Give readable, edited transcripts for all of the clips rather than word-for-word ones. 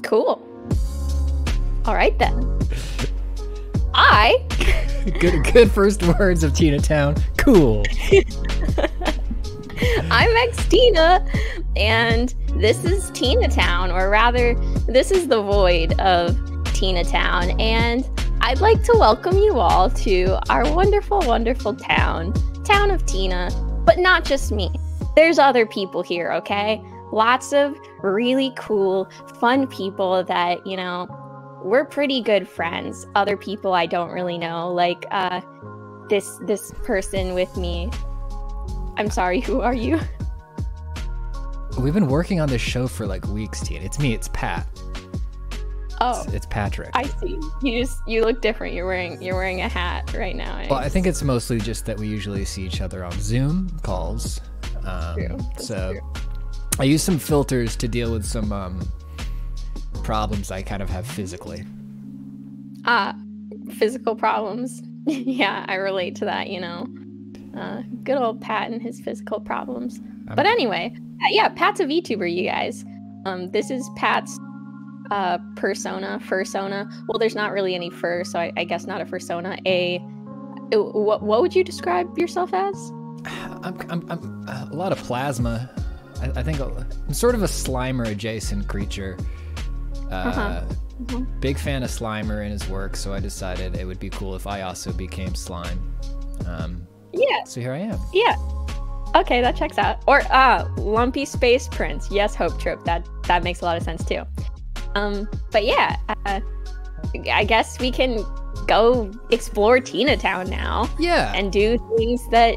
Cool. All right then. Good first words of Tina Town. Cool. I'm Xtina, and this is Tina Town, or rather, this is the void of Tina Town, and I'd like to welcome you all to our wonderful, wonderful town of Tina, but not just me. There's other people here, okay? Lots of really cool, fun people that, you know, we're pretty good friends. Other people I don't really know, like this person with me. I'm sorry, who are you? We've been working on this show for like weeks, Tina. It's me, it's Pat. Oh, it's Patrick. I see. You look different. You're wearing a hat right now. Well, I think it's mostly just that we usually see each other on Zoom calls. True. So I use some filters to deal with some problems I kind of have physically. Physical problems. Yeah, I relate to that, you know. Good old Pat and his physical problems. But anyway, yeah, Pat's a VTuber, you guys. This is Pat's fursona. Well, there's not really any fur, so I guess not a fursona. What would you describe yourself as? I'm a lot of plasma. I think I'm sort of a Slimer adjacent creature. Big fan of Slimer and his work, so I decided it would be cool if I also became slime. Yeah. So here I am. Yeah. Okay, that checks out. Or Lumpy Space Prince. Yes, Hope Trip. That makes a lot of sense too. But yeah, I guess we can go explore Tina Town now. Yeah. And do things that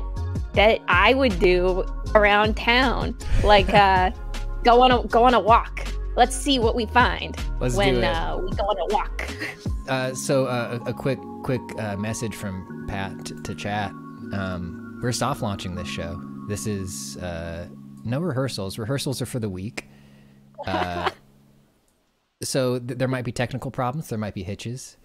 I would do around town, like go on a walk. Let's see what we find when we go on a walk. So a quick message from Pat to chat. We're soft launching this show. This is no rehearsals. Rehearsals are for the week. So there might be technical problems. There might be hitches.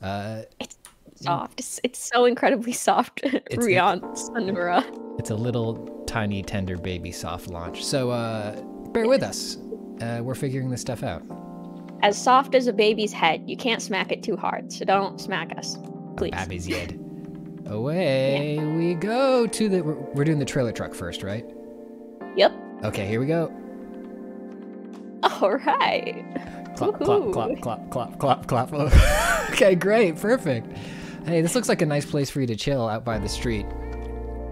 It's soft. It's so incredibly soft. Rion Sonora. It's a little tiny tender baby soft launch. So bear with us. We're figuring this stuff out. As soft as a baby's head. You can't smack it too hard, so don't smack us, please. Baby's head. Away we go to the... We're doing the trailer truck first, right? Yep. Okay, here we go. All right. Clap, clap, clap, clap, clap, clap, clap. Okay, great, perfect. Hey, this looks like a nice place for you to chill out by the street.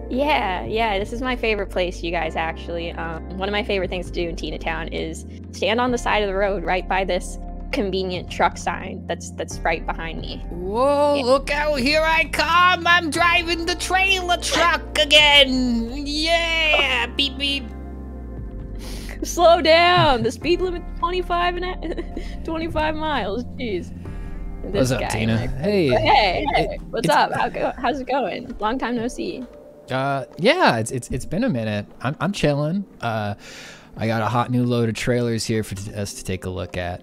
Yeah, this is my favorite place, you guys, actually. One of my favorite things to do in Tina Town is stand on the side of the road right by this convenient truck sign that's right behind me. Whoa, look out, here I come! I'm driving the trailer truck again! Yeah! Beep, beep. Slow down! The speed limit 25 miles. Jeez. What's up, Tina? Hey, what's up? How's it going? Long time no see. Yeah, it's been a minute. I'm chilling. I got a hot new load of trailers here for us to take a look at.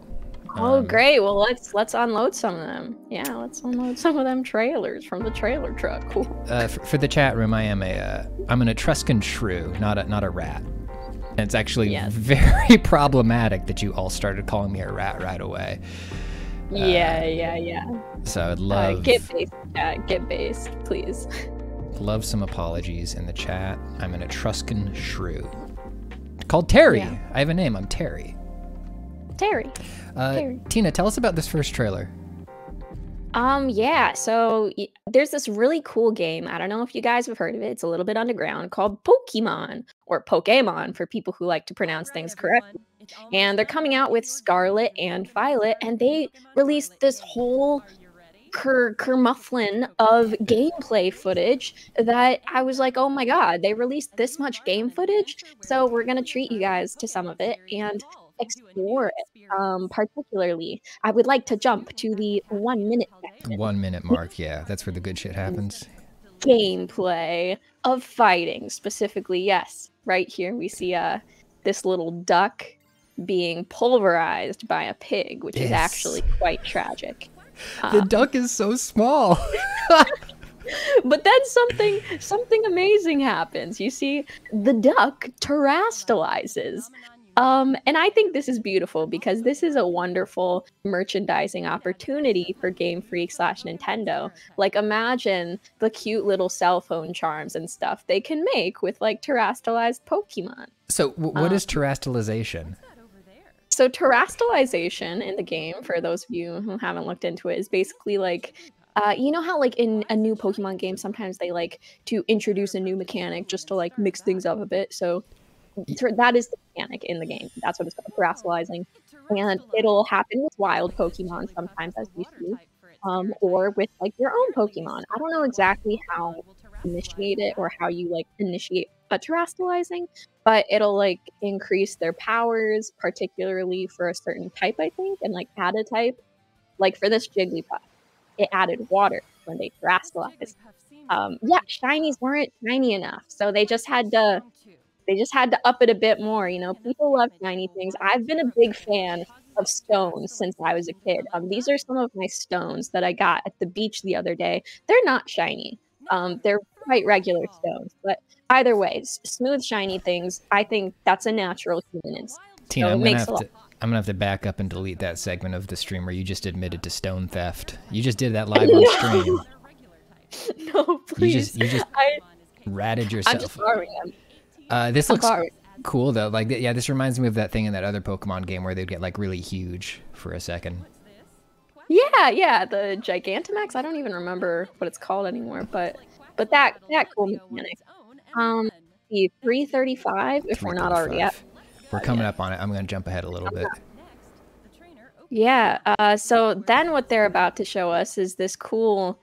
Oh, great. Well, let's unload some of them. Yeah, let's unload some of them trailers from the trailer truck. Cool. For the chat room, I'm an Etruscan shrew, not a rat. And it's actually very problematic that you all started calling me a rat right away. Yeah. So I'd love get based, chat. Get based, please. Love some apologies in the chat. I'm an Etruscan shrew called Terry. Yeah. I have a name. I'm Terry. Terry. Tina, tell us about this first trailer. Yeah, so there's this really cool game. I don't know if you guys have heard of it. It's a little bit underground called Pokemon, or Pokemon for people who like to pronounce things correctly. And they're coming out with Scarlet and Violet, and they released this whole kermufflin of gameplay footage that I was like, oh my god, they released this much game footage, so we're gonna treat you guys to some of it and explore it. Particularly, I would like to jump to the 1 minute section. 1 minute mark, yeah, that's where the good shit happens. Gameplay of fighting, specifically, yes. Right here we see this little duck being pulverized by a pig, which is actually quite tragic. The duck is so small. But then something amazing happens. You see, the duck terastallizes. And I think this is beautiful because this is a wonderful merchandising opportunity for Game Freak / Nintendo. Like, imagine the cute little cell phone charms and stuff they can make with like terastallized Pokemon. So what is terastallization? So terastallization in the game, for those of you who haven't looked into it, is basically like, you know how like in a new Pokemon game, sometimes they like to introduce a new mechanic just to like mix things up a bit. So that is the mechanic in the game. That's what it's called, terastallizing. And it'll happen with wild Pokemon sometimes, as you see, or with like your own Pokemon. I don't know exactly how to initiate it or how you like initiate a terastallizing, but it'll like increase their powers, particularly for a certain type, I think, and like add a type. Like for this Jigglypuff, it added water when they terastallized. Yeah, shinies weren't shiny enough, so they just had to up it a bit more. You know, people love shiny things. I've been a big fan of stones since I was a kid. These are some of my stones that I got at the beach the other day. They're not shiny. They're quite regular stones, but either way, smooth, shiny things, I think that's a natural human instinct. Tina, So I'm it gonna makes a lot. I'm gonna have to back up and delete that segment of the stream where you just admitted to stone theft. You just did that live on stream. No, please. You just ratted I'm yourself. just borrowing them. This looks borrowing. cool though. Like, yeah, this reminds me of that thing in that other Pokemon game where they'd get like really huge for a second. Yeah, the Gigantamax. I don't even remember what it's called anymore, but that cool mechanic. The 335, if we're not already at. We're coming up on it. I'm gonna jump ahead a little bit. Yeah. So then what they're about to show us is this cool.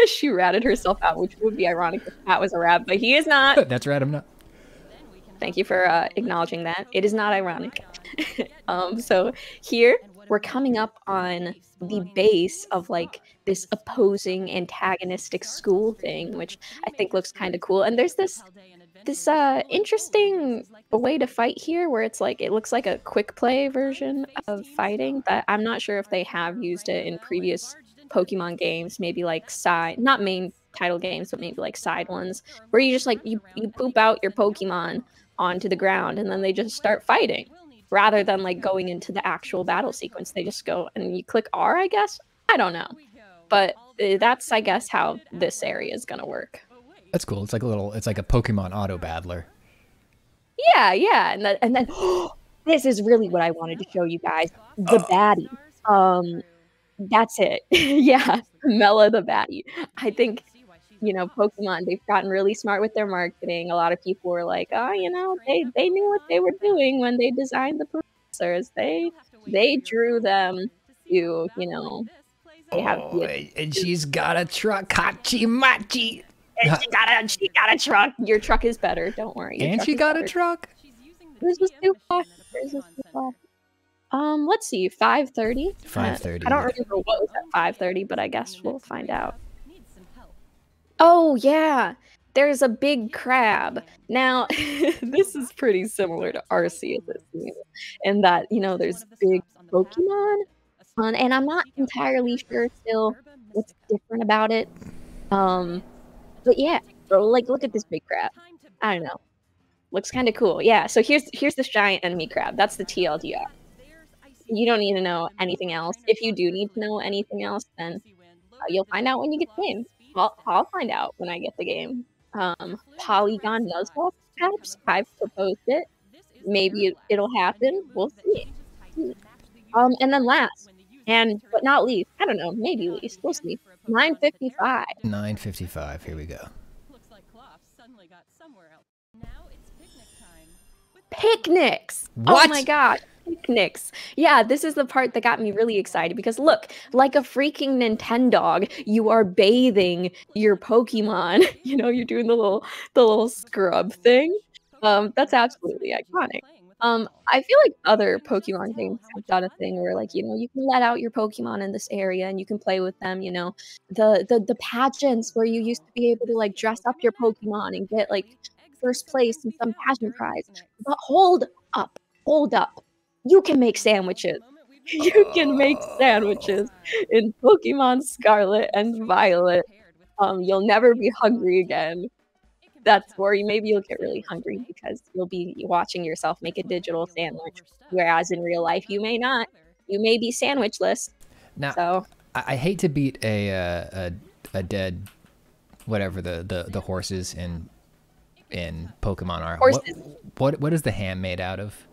She ratted herself out, which would be ironic if Pat was a rat, but he is not. That's right. I'm not. Thank you for acknowledging that. It is not ironic. So here we're coming up on the base of like this opposing antagonistic school thing, which I think looks kind of cool. And there's this interesting way to fight here where it's like it looks like a quick play version of fighting, but I'm not sure if they have used it in previous Pokemon games, maybe like not main title games, but maybe like side ones, where you just like you poop out your Pokemon onto the ground and then they just start fighting rather than like going into the actual battle sequence. They just go and you click R, I guess. I don't know, but that's, I guess, how this area is gonna work. That's cool. It's like a Pokemon auto battler. Yeah, and then this is really what I wanted to show you guys. The baddie. That's it. Yeah, Mela the baddie. I think, you know, Pokemon, they've gotten really smart with their marketing. A lot of people were like, "Oh, you know, they knew what they were doing when they designed the professors. They drew them to, you know, they have Oh, the and she's got a truck, Hachi Machi. and she got a truck. Your truck is better. Don't worry. Your And truck she is got better. a truck. Yours was too fast. Yours was too fast. Let's see, 5:30. 5:30. I don't remember what was at 5:30, but I guess we'll find out. Oh yeah, there's a big crab. Now, this is pretty similar to Arceus, in that, you know, there's big Pokemon, and I'm not entirely sure still what's different about it. But yeah, bro, like look at this big crab. I don't know, looks kind of cool. Yeah, so here's this giant enemy crab. That's the TLDR. You don't need to know anything else. If you do need to know anything else, then you'll find out when you get the game. I'll find out when I get the game. Polygon Nuzlocke, perhaps. I've proposed it. Maybe it'll happen. We'll see. And then last, but not least, I don't know, maybe least. We'll see. 9:55. 9:55. Here we go. Picnics. What? Oh my god. Picnics. Yeah, this is the part that got me really excited because look, like a freaking Nintendog, you are bathing your Pokemon. You know, you're doing the little scrub thing. That's absolutely iconic. I feel like other Pokemon games have done a thing where, like, you know, you can let out your Pokemon in this area and you can play with them. You know, the pageants where you used to be able to like dress up your Pokemon and get like first place in some pageant prize. But hold up. You can make sandwiches. You can make sandwiches in Pokemon Scarlet and Violet. You'll never be hungry again. Maybe you'll get really hungry because you'll be watching yourself make a digital sandwich, whereas in real life you may not. You may be sandwichless. Now, So I hate to beat a dead, whatever the horses in Pokemon are. horses. What is the ham made out of?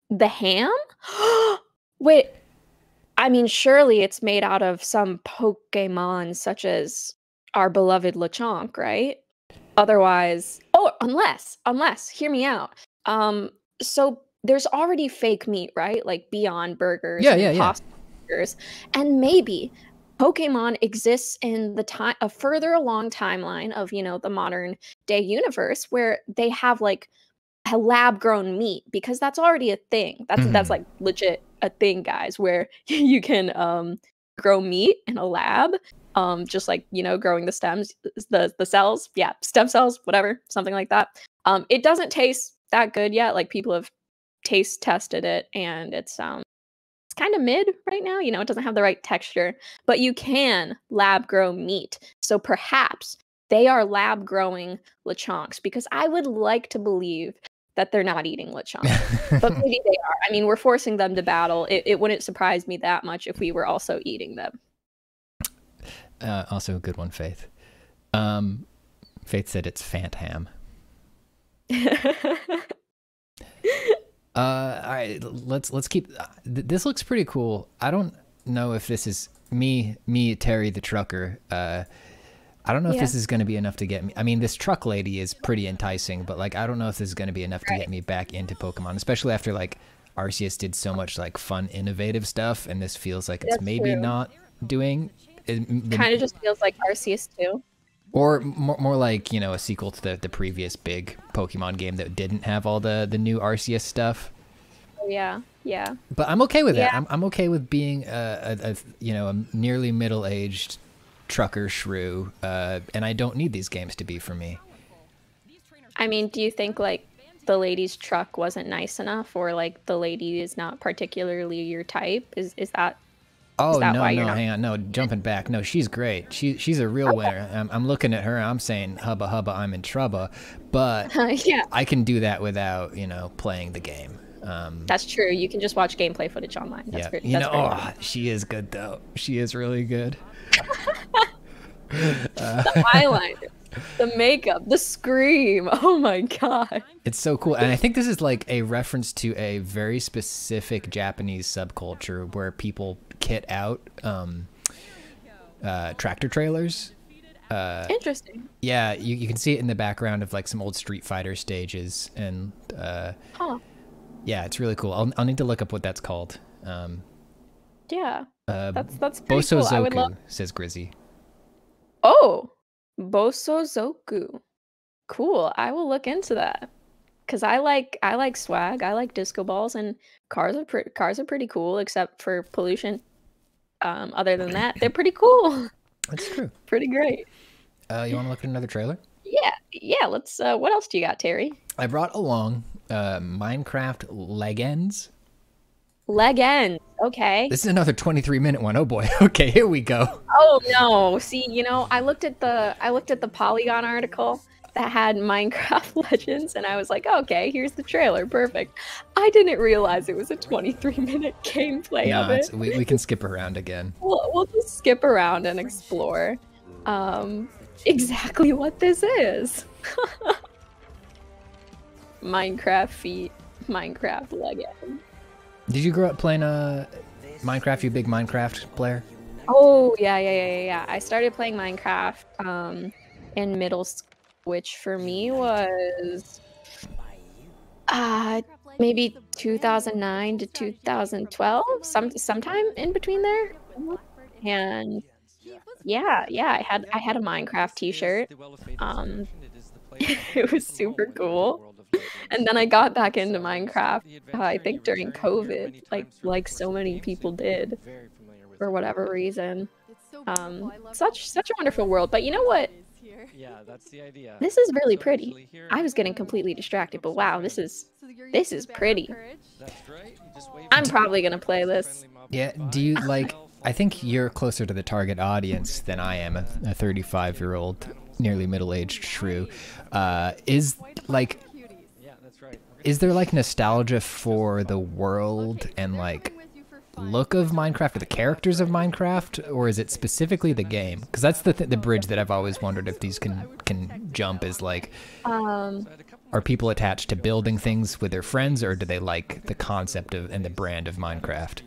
The ham? Wait, I mean, surely it's made out of some Pokemon such as our beloved Lechonk, right? Otherwise, unless, hear me out. So there's already fake meat, right? Like Beyond Burgers Yeah, and yeah, yeah. Impossible Burgers. And maybe Pokemon exists in a further along timeline of, you know, the modern day universe where they have like a lab grown meat because that's already a thing. That's like legit a thing, guys, where you can grow meat in a lab. Just like, you know, growing the stems, the cells, yeah, stem cells, whatever, something like that. It doesn't taste that good yet. Like people have taste tested it, and it's kind of mid right now. You know, it doesn't have the right texture, but you can lab grow meat. So perhaps they are lab growing Lechonks because I would like to believe that they're not eating Lechonks, but maybe they are. I mean, we're forcing them to battle. It wouldn't surprise me that much if we were also eating them. Also a good one, Faith. Faith said it's Fant ham. All right, let's keep. This looks pretty cool. I don't know if this is me, Terry the trucker. I don't know if this is going to be enough to get me. I mean, this truck lady is pretty enticing, but like, I don't know if this is going to be enough to get me back into Pokemon, especially after like Arceus did so much like fun, innovative stuff, and this feels like it's maybe not doing. Kind of just feels like Arceus too. Or more like, you know, a sequel to the previous big Pokemon game that didn't have all the new Arceus stuff. Oh, yeah. But I'm okay with that. I'm okay with being a you know, a nearly middle-aged trucker shrew, and I don't need these games to be for me. I mean, do you think like the lady's truck wasn't nice enough, or like the lady is not particularly your type? Is that? Oh, no, hang on. No, jumping back. No, she's great. She's a real winner. I'm looking at her. I'm saying, hubba, hubba, I'm in trouble. But yeah, I can do that without, you know, playing the game. That's true. You can just watch gameplay footage online. That's great. You know, she is good, though. She is really good. The eyeliners. The makeup, the scream. Oh my god. It's so cool. And I think this is like a reference to a very specific Japanese subculture where people kit out tractor trailers. Interesting. Yeah, you can see it in the background of like some old Street Fighter stages, and yeah, it's really cool. I'll need to look up what that's called. Yeah, that's pretty Boso cool. I would Zoku, love. says Grizzy. Oh, Bosozoku. Cool. I will look into that. Cause I like swag. I like disco balls, and cars are pretty cool, except for pollution. Other than that, they're pretty cool. That's true. Pretty great. You want to look at another trailer? Yeah. Let's. What else do you got, Terry? I brought along Minecraft Legends. Legends. Okay. This is another 23-minute one. Oh boy. Okay, here we go. Oh no. See, I looked at the Polygon article that had Minecraft Legends, and I was like, okay, here's the trailer. Perfect. I didn't realize it was a 23-minute gameplay of it. We can skip around again. We'll just skip around and explore exactly what this is. Minecraft feet, Minecraft Legends. Did you grow up playing Minecraft? You big Minecraft player? Oh yeah. I started playing Minecraft in middle school, which for me was maybe 2009 to 2012, sometime in between there. And yeah, I had a Minecraft t-shirt. It was super cool. And then I got back into Minecraft, I think during COVID, like so many people did, for whatever reason. Such a wonderful world. But you know what? Yeah, that's the idea. This is really pretty. I was getting completely distracted, but wow, this is pretty. I'm probably gonna play this. Yeah, do you like, I think you're closer to the target audience than I am, a 35-year-old, nearly middle-aged shrew. Is there like nostalgia for the world and like look of Minecraft or the characters of Minecraft, or is it specifically the game? Because that's the bridge that I've always wondered if these can jump, is like, are people attached to building things with their friends, or do they like the concept of and the brand of Minecraft?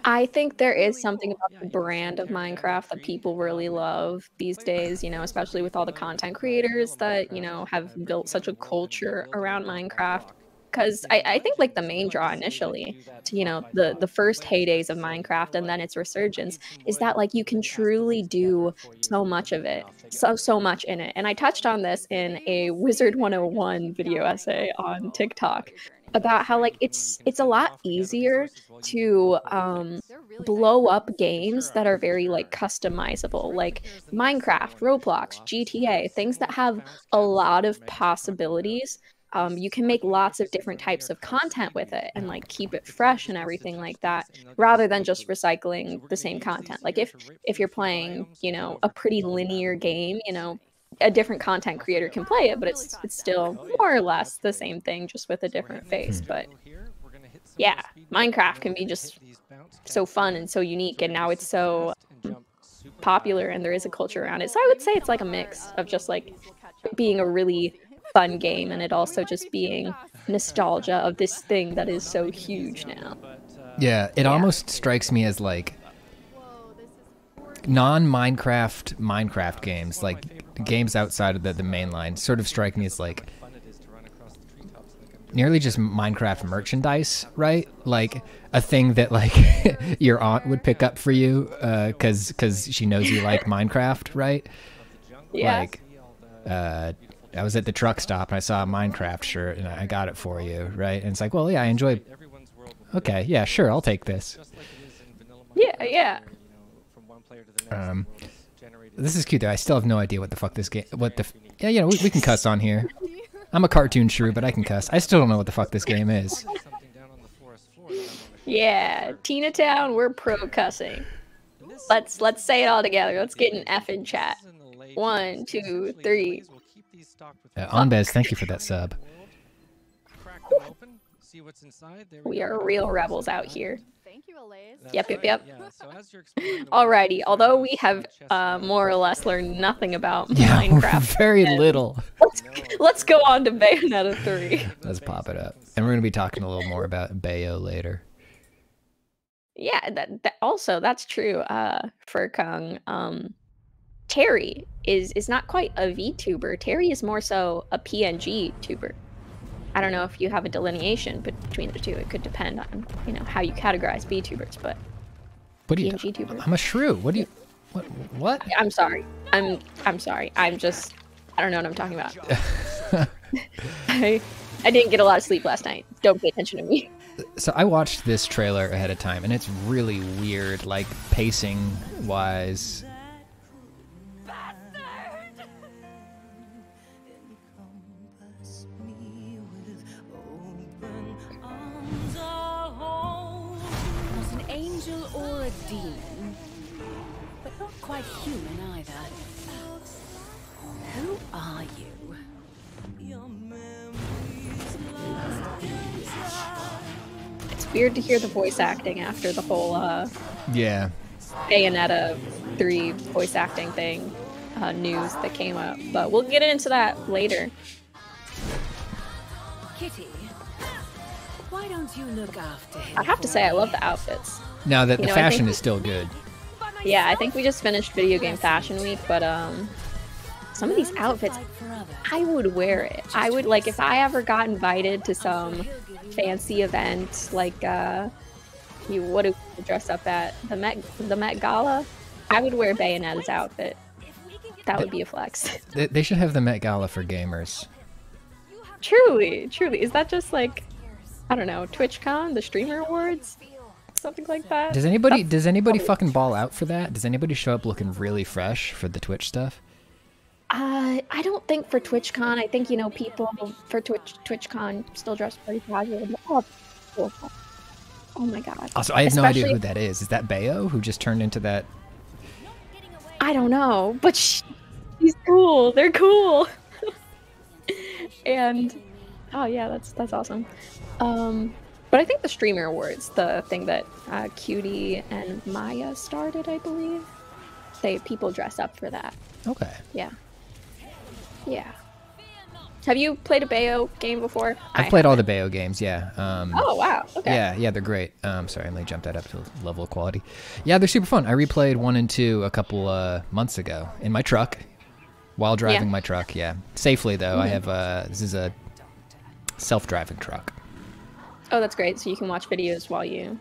I think there is something about the brand of Minecraft that people really love these days, especially with all the content creators that, have built such a culture around Minecraft. Because I think like the main draw initially to, the first heydays of Minecraft and then its resurgence is that like you can truly do so much of it, so much in it. And I touched on this in a Wizard 101 video essay on TikTok about how like it's a lot easier to blow up games that are very like customizable, like Minecraft, Roblox, GTA, things that have a lot of possibilities. You can make lots of different types of content with it and like keep it fresh and everything like that, rather than just recycling the same content. Like if you're playing, a pretty linear game, a different content creator can play it, but it's still more or less the same thing, just with a different face. But yeah, Minecraft can be just so fun and so unique, and now it's so popular and there is a culture around it. So I would say it's like a mix of just like being a really fun game and it also just being nostalgia of this thing that is so huge now. Yeah, it almost strikes me as like non-Minecraft games, like games outside of the main line, sort of strike me as like nearly just Minecraft merchandise, right? Like a thing that like your aunt would pick up for you because she knows you like Minecraft, right? Yeah. Like I was at the truck stop and I saw a Minecraft shirt and I got it for you, right? And it's like, well, yeah, I enjoy. Okay, yeah, sure, I'll take this. Yeah. This is cute though. I still have no idea what the fuck this game. Yeah, we can cuss on here. I'm a cartoon shrew, but I can cuss. I still don't know what the fuck this game is. Yeah, Tina Town, we're pro cussing. Let's say it all together. Let's get an F in chat. 1, 2, 3. Onbez, thank you for that sub. see what's inside? There We go. are real rebels out here. Thank you, Elise. That's Yep. Yeah, so as you're exploring the Alrighty. world, Although we there's have chests around more or the less world. learned nothing about Yeah, Minecraft, very and little. let's go on to Bayonetta 3. Let's pop it up. And we're going to be talking a little more about Bayo later. Yeah, that also that's true. Furkung, Terry is not quite a VTuber. Terry is more so a PNG tuber. I don't know if you have a delineation between the two. It could depend on, you know, how you categorize VTubers, but What do you? PNG tuber. I'm a shrew. What do you? What? I'm sorry. I'm sorry. I don't know what I'm talking about. I didn't get a lot of sleep last night. Don't pay attention to me. So I watched this trailer ahead of time, and it's really weird, like pacing wise. Not an angel or a demon, but not quite human either. Who are you? It's weird to hear the voice acting after the whole Yeah. Bayonetta 3 voice acting thing news that came up, but we'll get into that later. Kitty, why don't you look after him? I have to say, I love the outfits. Now that You the know, I fashion think- is still good. Yeah, I think we just finished Video Game Fashion Week, but some of these outfits, I would wear it. I would, like, if I ever got invited to some fancy event, like what do we dress up at the Met Gala, I would wear Bayonetta's outfit. That would be a flex. They should have the Met Gala for gamers. Truly. Is that just like, I don't know, TwitchCon, the Streamer Awards, something like that? Does anybody fucking ball out for that? Does anybody show up looking really fresh for the Twitch stuff? I don't think for TwitchCon. I think, you know, people for TwitchCon still dress pretty casual. Oh, cool. Oh my god. Also, I have no idea Especially- who that is. Is that Bayo who just turned into that? I don't know, but she's cool. They're cool. And oh yeah, that's awesome. But I think the Streamer Awards, the thing that Cutie and Maya started, I believe, people dress up for that. Okay. Yeah. Have you played a Bayo game before? I've played all the Bayo games, yeah. Oh wow. Okay. Yeah, they're great. Sorry, let me jump that up to a level of quality. Yeah, they're super fun. I replayed 1 and 2 a couple months ago in my truck, while driving my truck. Yeah, safely though. I have this is a self-driving truck. Oh, that's great. So you can watch videos while you,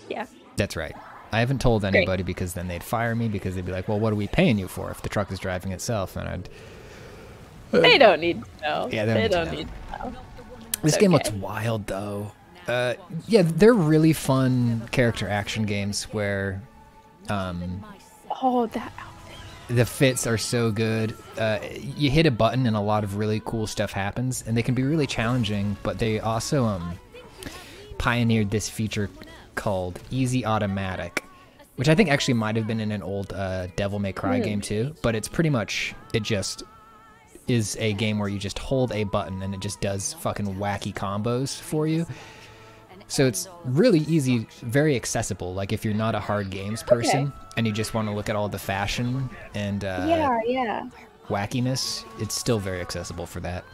yeah. That's right. I haven't told anybody because then they'd fire me because they'd be like, "Well, what are we paying you for if the truck is driving itself?" And I'd. They don't need to know. Yeah, they they don't don't need to know. This It's game okay. looks wild though. Yeah, they're really fun character action games where Oh, that outfit. the fits are so good. You hit a button and a lot of really cool stuff happens, and they can be really challenging, but they also pioneered this feature called Easy Automatic, which I think actually might have been in an old Devil May Cry game too, but it's pretty much, it just is a game where you just hold a button and it just does fucking wacky combos for you. So it's really easy, very accessible. Like if you're not a hard games person and you just want to look at all the fashion and Yeah. wackiness, it's still very accessible for that.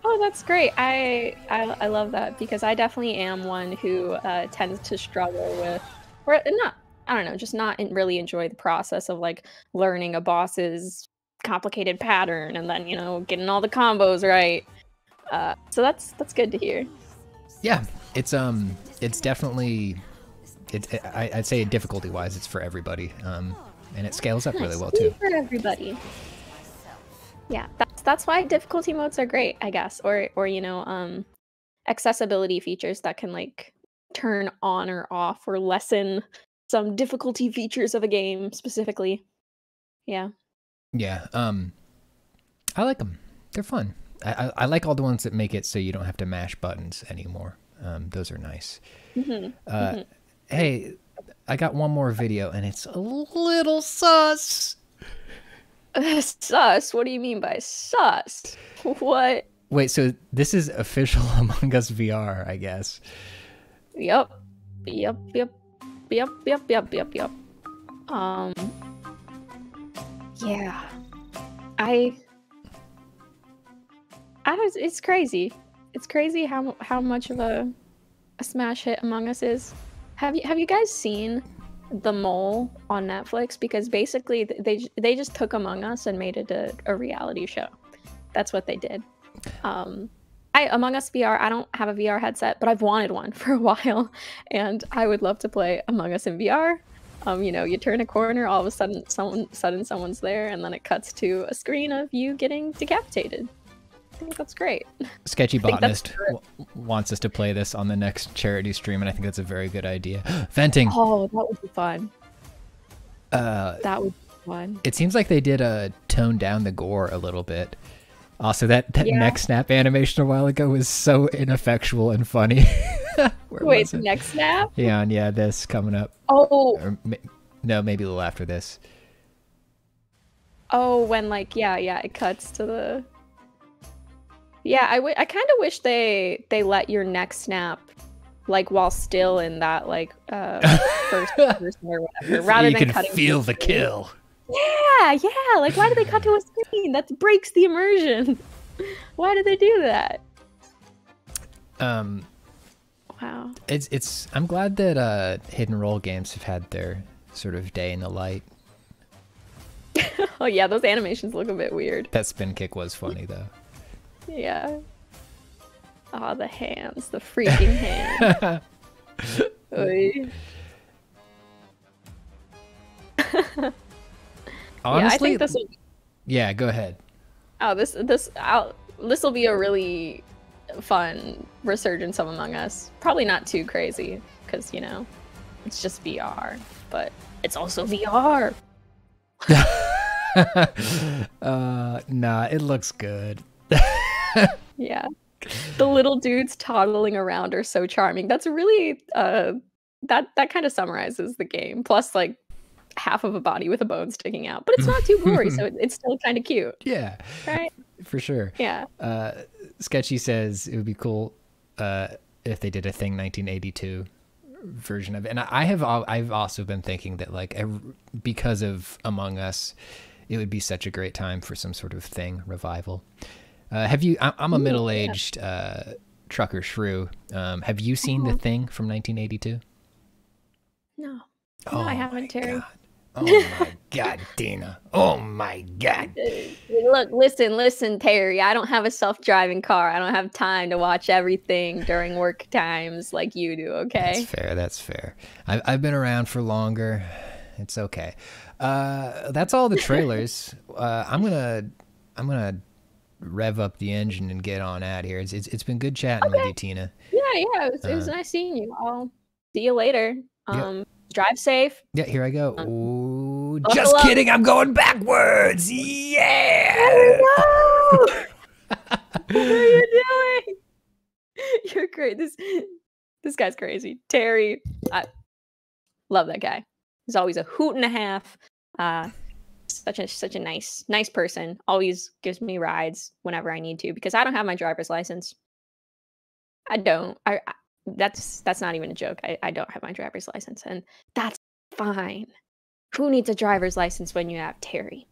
Oh, that's great. I love that because I definitely am one who tends to struggle with, or not, I don't know, just not really enjoy the process of like learning a boss's complicated pattern and then, you know, getting all the combos right. So that's good to hear. Yeah, it's definitely, I'd say difficulty wise, it's for everybody, and it scales up really well too. For everybody. Yeah, that's why difficulty modes are great, I guess, or you know, accessibility features that can like turn on or off or lessen some difficulty features of a game specifically. Yeah. Yeah, I like them. They're fun. I like all the ones that make it so you don't have to mash buttons anymore. Those are nice. Hey, I got one more video, and it's a little sus. Sus? What do you mean by sus? What Wait, so this is official Among Us VR, I guess. Yep. Yep. Yep. Yep. Yep. Yep. Yep. Yep. Yeah. I don't. It's crazy. It's crazy how much of a smash hit Among Us is. Have you guys seen The Mole on Netflix? Because basically they just took Among Us and made it a reality show. That's what they did. Among Us VR, I don't have a VR headset, but I've wanted one for a while, and I would love to play Among Us in VR. You know, you turn a corner, all of a sudden someone's there, and then it cuts to a screen of you getting decapitated. I think that's great. Sketchy Botanist wants us to play this on the next charity stream, and I think that's a very good idea. Venting. Oh, that would be fun. That would be fun. It seems like they did tone down the gore a little bit. Also, that neck snap animation a while ago was so ineffectual and funny. Wait, neck snap? Yeah, this coming up. Oh. Or, no, maybe a little after this. Oh, when like, yeah, it cuts to the... Yeah, I kind of wish they let your neck snap, like, while still in that, like, first person or whatever, rather than cutting... You can feel the kill. Yeah, like, why did they cut to a screen? That breaks the immersion. Why did they do that? Wow. I'm glad that hidden role games have had their sort of day in the light. Oh yeah, those animations look a bit weird. That spin kick was funny though. Yeah. Oh, the hands, the freaking hands. Oy. Honestly, yeah, I think this will... Yeah, go ahead. Oh, this will be a really fun resurgence of Among Us. Probably not too crazy, because, you know, it's just VR, but it's also VR. Nah, it looks good. Yeah. The little dudes toddling around are so charming. That's really, that kind of summarizes the game. Plus, like, half of a body with a bone sticking out, but it's not too gory, so it's still kind of cute. Yeah, right, for sure. Yeah. Sketchy says it would be cool if they did a Thing 1982 version of it, and I've also been thinking that, like, because of Among Us, it would be such a great time for some sort of Thing revival. I'm a middle-aged trucker shrew. Have you seen the Thing from 1982? No. No, I haven't, Terry. God. Oh my God, Dina. Oh my God. Look, listen, Terry. I don't have a self-driving car. I don't have time to watch everything during work times like you do, okay? That's fair. I've been around for longer. It's okay. That's all the trailers. I'm gonna rev up the engine and get on out here. It's been good chatting with you, Tina. Yeah, it was nice seeing you. I'll see you later. Yep. Drive safe. Yeah, here I go. Ooh, just kidding. I'm going backwards. Yeah. What are you doing? You're great. This guy's crazy. Terry, I love that guy. He's always a hoot and a half. Such a nice person. Always gives me rides whenever I need to, because I don't have my driver's license. I don't. That's not even a joke. I don't have my driver's license, and that's fine. Who needs a driver's license when you have Terry?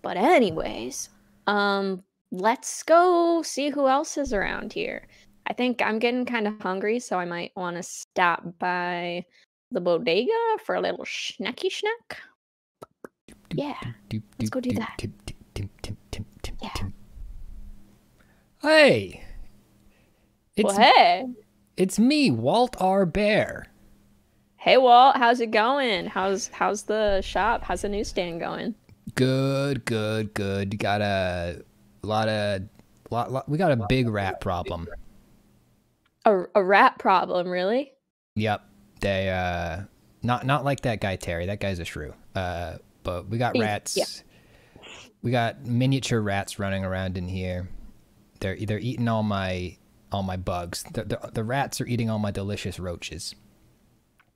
But anyways, let's go see who else is around here. I think I'm getting kind of hungry, so I might want to stop by the bodega for a little snacky snack. Yeah, let's go do that. Yeah. Hey. Hey. It's me, Walt R. Bear. Hey, Walt, how's it going? How's the shop? How's the newsstand going? Good. Got a we got a big rat problem. A rat problem, really? Yep. They not like that guy Terry. That guy's a shrew. But we got rats. Yeah. We got miniature rats running around in here. They're eating all my bugs. The rats are eating all my delicious roaches.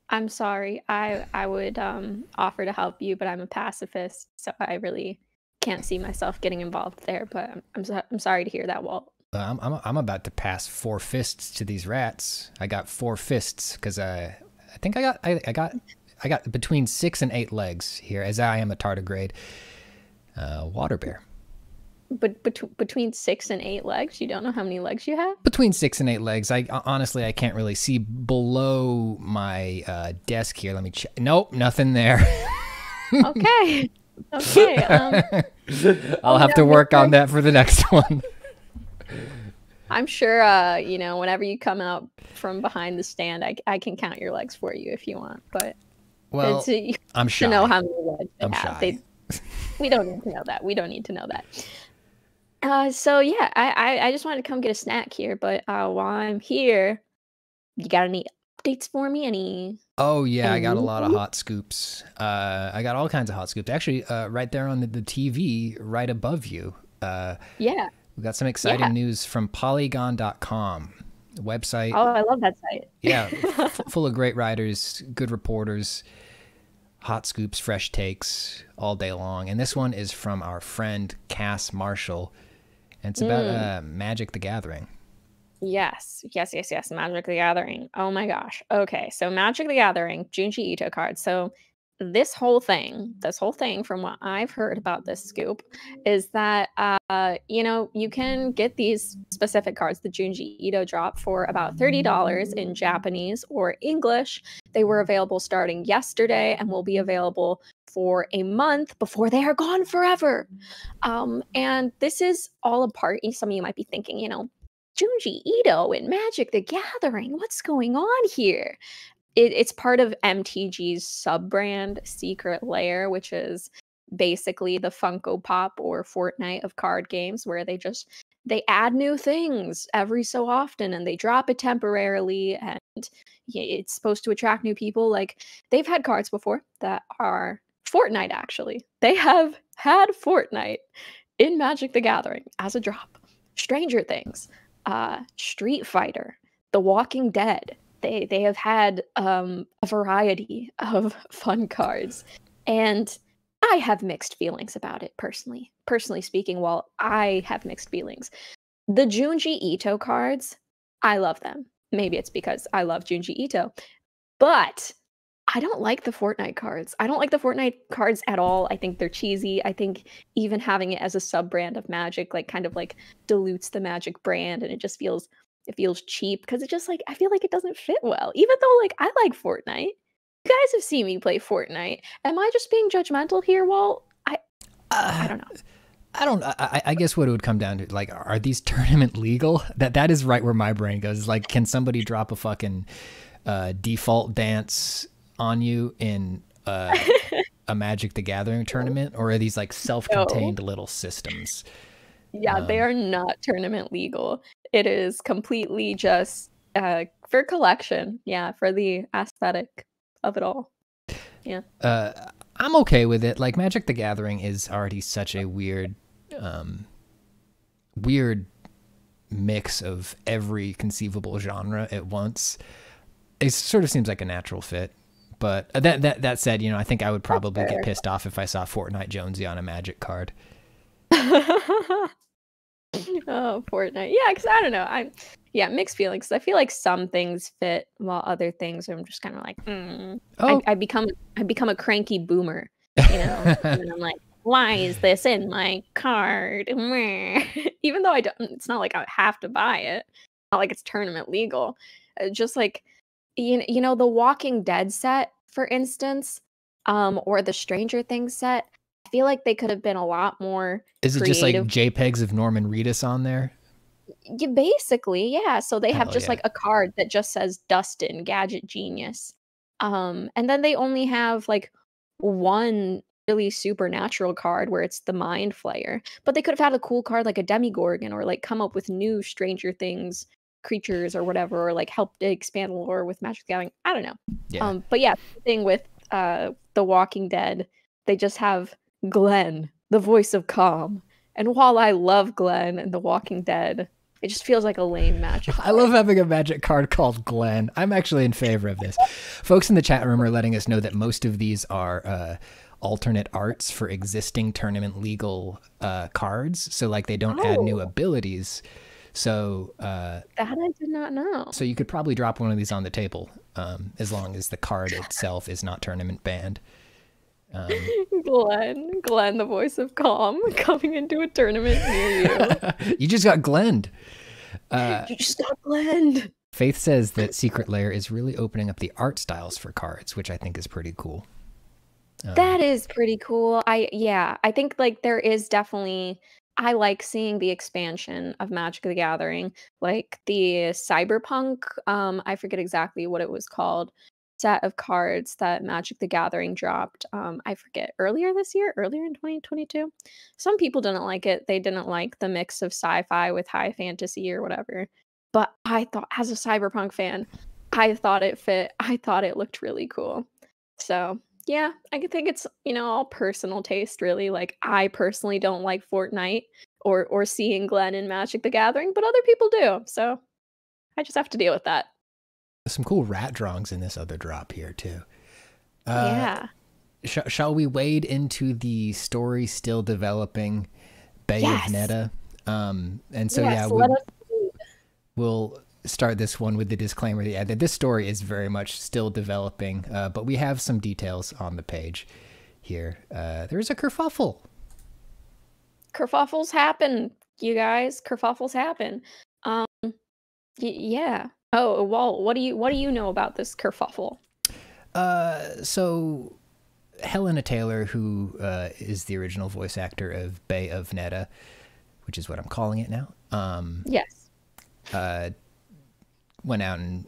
I'm sorry. I would offer to help you, but I'm a pacifist, so I really can't see myself getting involved there. But I'm sorry to hear that, Walt. I'm about to pass 4 fists to these rats. I got 4 fists because I think I got between 6 and 8 legs here, as I am a tardigrade water bear. But between 6 and 8 legs, you don't know how many legs you have? Between 6 and 8 legs. Honestly, I can't really see below my desk here. Let me check. Nope, nothing there. Okay. Okay. I'll have to work on that for the next one. I'm sure, you know, whenever you come out from behind the stand, I can count your legs for you if you want. But well, I'm shy. To know how many legs they I'm have. shy. We don't need to know that. We don't need to know that. So yeah, I just wanted to come get a snack here. But while I'm here, you got any updates for me? Any? Oh yeah, I got a lot of hot scoops. I got all kinds of hot scoops. Actually, right there on the TV, right above you. Yeah. We got some exciting news from Polygon.com website. Oh, I love that site. Yeah, full of great writers, good reporters, hot scoops, fresh takes all day long. And this one is from our friend Cass Marshall, and it's about Magic the Gathering. Yes. Magic the Gathering. Oh my gosh. Okay, so Magic the Gathering, Junji Ito cards. So this whole thing from what I've heard about this scoop is that you know, you can get these specific cards, the Junji Ito drop, for about $30 in Japanese or English. They were available starting yesterday and will be available for a month before they are gone forever. And this is all a part, some of you might be thinking, you know, Junji Ito in Magic the Gathering, what's going on here? It's part of MTG's sub-brand Secret Lair, which is basically the Funko Pop or Fortnite of card games, where they add new things every so often and they drop it temporarily, and it's supposed to attract new people. Like, they've had cards before that are Fortnite, actually. They have had Fortnite in Magic the Gathering as a drop. Stranger Things, Street Fighter, The Walking Dead. They have had a variety of fun cards, and I have mixed feelings about it personally. Personally speaking, while I have mixed feelings, the Junji Ito cards, I love them. Maybe it's because I love Junji Ito, but I don't like the Fortnite cards. I don't like the Fortnite cards at all. I think they're cheesy. I think even having it as a sub-brand of Magic, like, kind of like dilutes the Magic brand, and it feels cheap because it just, like, I feel like it doesn't fit well. Even though, like, I like Fortnite. You guys have seen me play Fortnite. Am I just being judgmental here? Well, I don't know. I guess what it would come down to, like, are these tournament legal? That is right where my brain goes. Like, can somebody drop a fucking default dance on you in a Magic the Gathering tournament, or are these like self-contained little systems? Yeah, they are not tournament legal. It is completely just for collection. Yeah, for the aesthetic of it all. Yeah. I'm okay with it. Like, Magic the Gathering is already such a weird mix of every conceivable genre at once. It sort of seems like a natural fit. But that said, you know, I think I would probably get pissed off if I saw Fortnite Jonesy on a Magic card. Oh, Fortnite. Yeah, because I don't know. Mixed feelings. I feel like some things fit while other things I'm just kind of like, I become a cranky boomer, you know. And I'm like, why is this in my card? Even though I don't, it's not like I have to buy it. Not like it's tournament legal. Just like, you know, the Walking Dead set, for instance, or the Stranger Things set. I feel like they could have been a lot more Is it creative. just like JPEGs of Norman Reedus on there? Yeah, basically, yeah. So they have just like a card that just says Dustin, Gadget Genius. And then they only have like one really supernatural card where it's the Mind Flayer. But they could have had a cool card like a Demigorgon, or like come up with new Stranger Things creatures or whatever, or like help to expand the lore with Magic the Gathering. I don't know. Yeah. But yeah, the thing with The Walking Dead, they just have Glenn, the voice of calm. And while I love Glenn and The Walking Dead, it just feels like a lame Magic card. I love having a Magic card called Glenn. I'm actually in favor of this. Folks in the chat room are letting us know that most of these are alternate arts for existing tournament legal cards. So, like, they don't add new abilities. So that I did not know. So you could probably drop one of these on the table, as long as the card itself is not tournament banned. Glenn, the voice of calm, coming into a tournament near you. You just got Glenned. You just got Glenned. Faith says that Secret Lair is really opening up the art styles for cards, which I think is pretty cool. That is pretty cool. I think like there is definitely, I like seeing the expansion of Magic the Gathering, like the Cyberpunk, I forget exactly what it was called, set of cards that Magic the Gathering dropped. I forget, earlier this year, earlier in 2022. Some people didn't like it. They didn't like the mix of sci-fi with high fantasy or whatever. But I thought, as a Cyberpunk fan, I thought it fit. I thought it looked really cool. So yeah, I could think it's, all personal taste, really. Like, I personally don't like Fortnite or seeing Glenn in Magic the Gathering, but other people do. So I just have to deal with that. Some cool rat drawings in this other drop here too. Yeah. Shall we wade into the story still developing Bay of Netta? And so yes, we'll start this one with the disclaimer that this story is very much still developing, but we have some details on the page here. There's a kerfuffle. Kerfuffles happen, you guys. Kerfuffles happen. Yeah. Oh, Walt, what do you know about this kerfuffle? So Helena Taylor, who is the original voice actor of Bay of Netta, which is what I'm calling it now. Yes. Went out and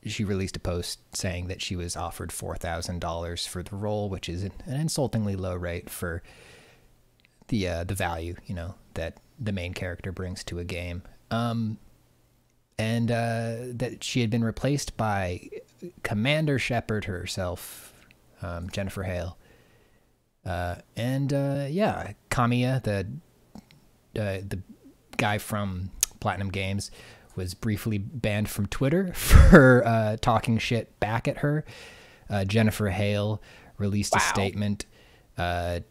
she released a post saying that she was offered $4,000 for the role, which is an insultingly low rate for the value, that the main character brings to a game. And that she had been replaced by Commander Shepard herself, Jennifer Hale. And Kamiya, the guy from Platinum Games, was briefly banned from Twitter for talking shit back at her. Jennifer Hale released a statement, a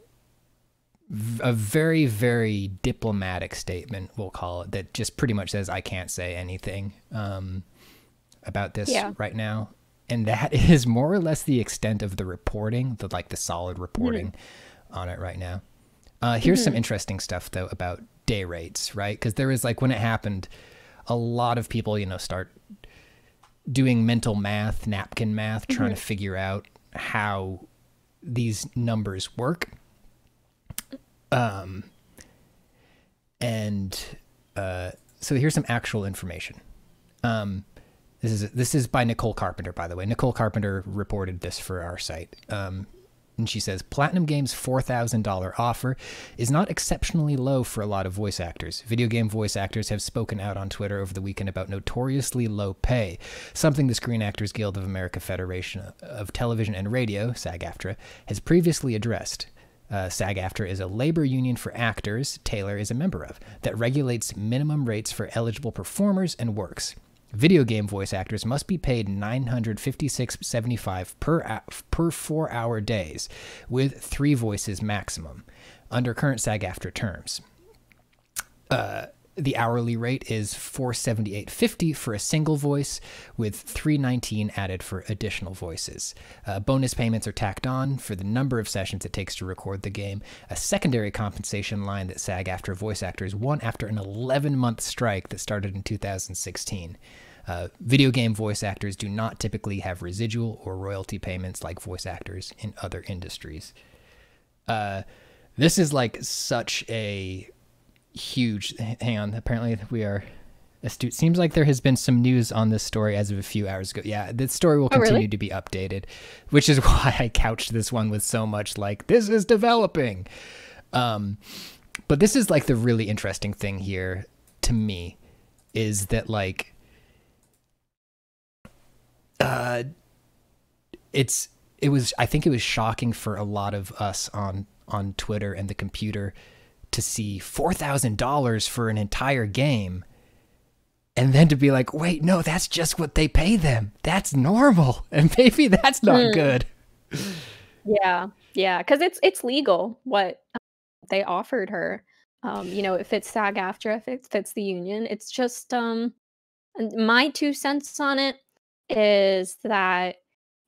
very, very diplomatic statement, we'll call it, that just pretty much says, I can't say anything about this right now. And that is more or less the extent of the reporting, the solid reporting on it right now. Here's some interesting stuff, though, about day rates, right? Because there is, when it happened, a lot of people, start doing mental math, napkin math, trying to figure out how these numbers work. So here's some actual information. This is by Nicole Carpenter, by the way. Nicole Carpenter reported this for our site. And she says, Platinum Games' $4,000 offer is not exceptionally low for a lot of voice actors. Video game voice actors have spoken out on Twitter over the weekend about notoriously low pay, something the Screen Actors Guild of America Federation of Television and Radio, SAG-AFTRA, has previously addressed. SAG-AFTRA is a labor union for actors Taylor is a member of that regulates minimum rates for eligible performers and works. Video game voice actors must be paid $956.75 per 4-hour days, with 3 voices maximum, under current SAG-AFTRA terms. The hourly rate is $478.50 for a single voice, with $319 added for additional voices. Bonus payments are tacked on for the number of sessions it takes to record the game, a secondary compensation line that SAG-AFTRA voice actors won after an 11-month strike that started in 2016. Video game voice actors do not typically have residual or royalty payments like voice actors in other industries. This is such a huge... Hang on, apparently we are astute. Seems like there has been some news on this story as of a few hours ago. Yeah, this story will continue to be updated, which is why I couched this one with so much this is developing. But this is the really interesting thing here to me is that I think it was shocking for a lot of us on Twitter and the computer to see $4,000 for an entire game, and then to be wait, no, that's just what they pay them. That's normal, and maybe that's not good. Yeah, because it's legal what they offered her. You know, it fits SAG-AFTRA, it fits the union. It's just my 2 cents on it is that,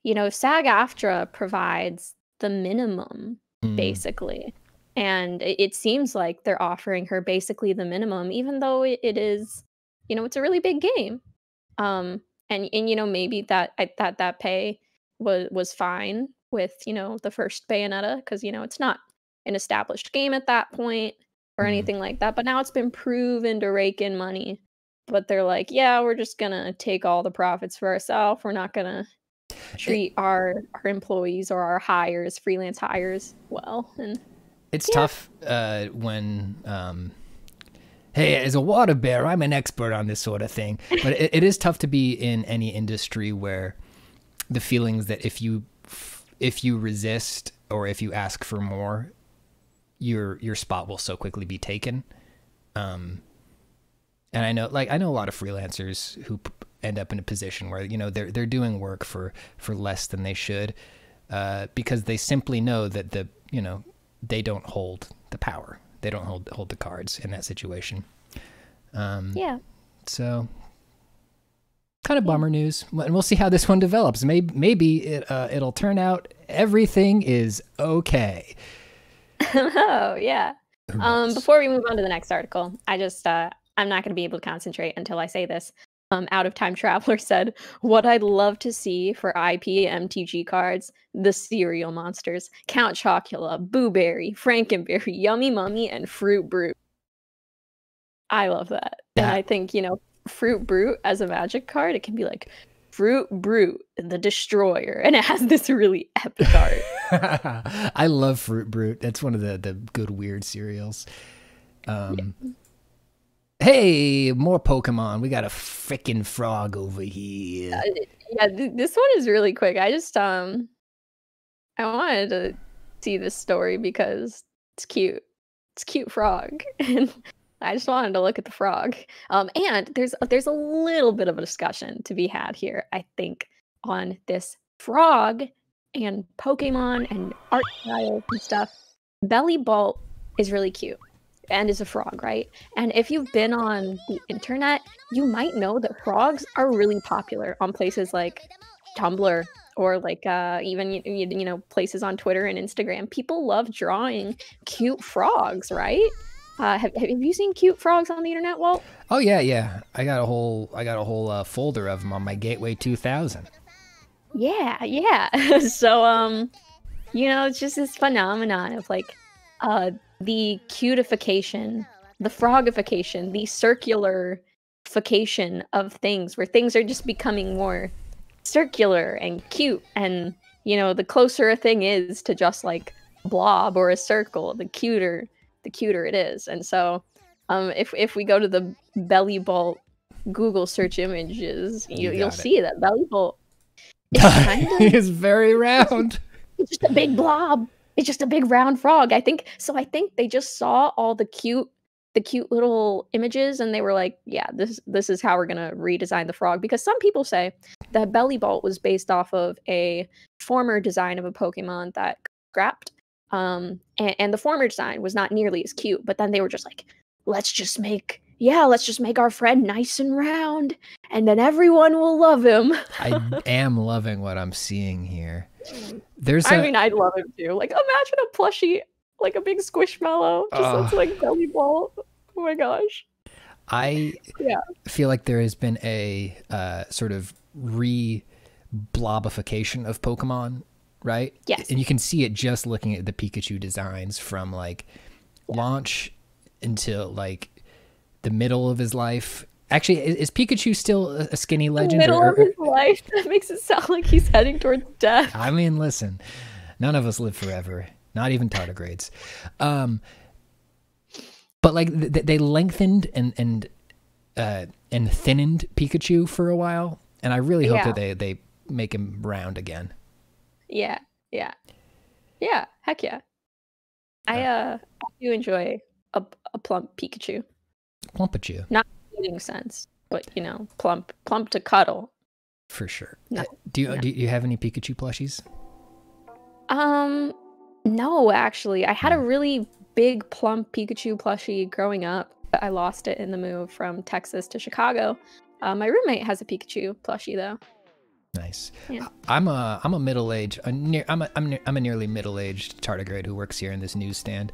you know, SAG-AFTRA provides the minimum, basically. And it seems like they're offering her basically the minimum, even though it is, you know, it's a really big game. And you know, maybe that pay was fine with, you know, the first Bayonetta, because, you know, it's not an established game at that point or anything like that. But now it's been proven to rake in money. But they're like, yeah, we're just gonna take all the profits for ourselves. We're not gonna treat our employees or our hires, freelance hires, well. And it's tough when hey, as a water bear, I'm an expert on this sort of thing. But it is tough to be in any industry where the feelings that if you resist or if you ask for more, your spot will so quickly be taken. And I know a lot of freelancers who end up in a position where, you know, they're doing work for less than they should, because they simply know that you know, they don't hold the power. They don't hold the cards in that situation. Yeah. So kind of bummer news, and we'll see how this one develops. Maybe it'll turn out everything is okay. Oh yeah. Before we move on to the next article, I just I'm not going to be able to concentrate until I say this. Out of Time Traveler said, "What I'd love to see for IP MTG cards: the cereal monsters, Count Chocula, Boo Berry, Frankenberry, Yummy Mummy, and Fruit Brute." I love that. And I think, you know, Fruit Brute as a Magic card, it can be like Fruit Brute, the Destroyer, and it has this really epic art. I love Fruit Brute. That's one of the good weird cereals. Hey, more Pokemon. We got a freaking frog over here. Yeah, this one is really quick. I just I wanted to see this story because it's cute. It's a cute frog, and I just wanted to look at the frog. And there's a little bit of a discussion to be had here, I think, on this frog and Pokemon and art styles and stuff. Belly Bolt is really cute and is a frog, right? And if you've been on the internet, you might know that frogs are really popular on places like Tumblr or like even you know, places on Twitter and Instagram. People love drawing cute frogs, right? Have you seen cute frogs on the internet, Walt? Oh yeah. I got a whole folder of them on my Gateway 2000. Yeah. So you know, it's just this phenomenon of like the cutification, the frogification, the circularification of things, where things are just becoming more circular and cute. And, you know, the closer a thing is to just like a blob or a circle, the cuter it is. And so if we go to the Belly Bolt Google search images, you'll see that Belly Bolt is kind of it's very round. It's just a big blob. It's just a big round frog. I think they just saw all the cute little images, and they were like, yeah, this is how we're gonna redesign the frog. Because some people say that Belly Bolt was based off of a former design of a Pokemon that scrapped. And the former design was not nearly as cute, but then they were just like, let's just make our friend nice and round, and then everyone will love him. I am loving what I'm seeing here. I mean, I'd love him too. Like, imagine a plushie, like a big squishmallow, just looks like Belly Bolt. Oh my gosh. I feel like there has been a sort of re-blobification of Pokemon, right? Yes. And you can see it just looking at the Pikachu designs from like launch until like the middle of his life. Actually, is Pikachu still a skinny legend? Middle of his life? That makes it sound like he's heading towards death. I mean, listen, none of us live forever. Not even tardigrades. But like they lengthened and thinned Pikachu for a while, and I really hope that they make him round again. Yeah. Heck yeah. I do enjoy a plump Pikachu. Plumpachu. Not eating sense, but you know, plump to cuddle. For sure. Do you have any Pikachu plushies? No, actually. I had a really big plump Pikachu plushie growing up. I lost it in the move from Texas to Chicago. My roommate has a Pikachu plushie though. Nice. Yeah. I'm a middle-aged, I'm a nearly middle-aged tardigrade who works here in this newsstand.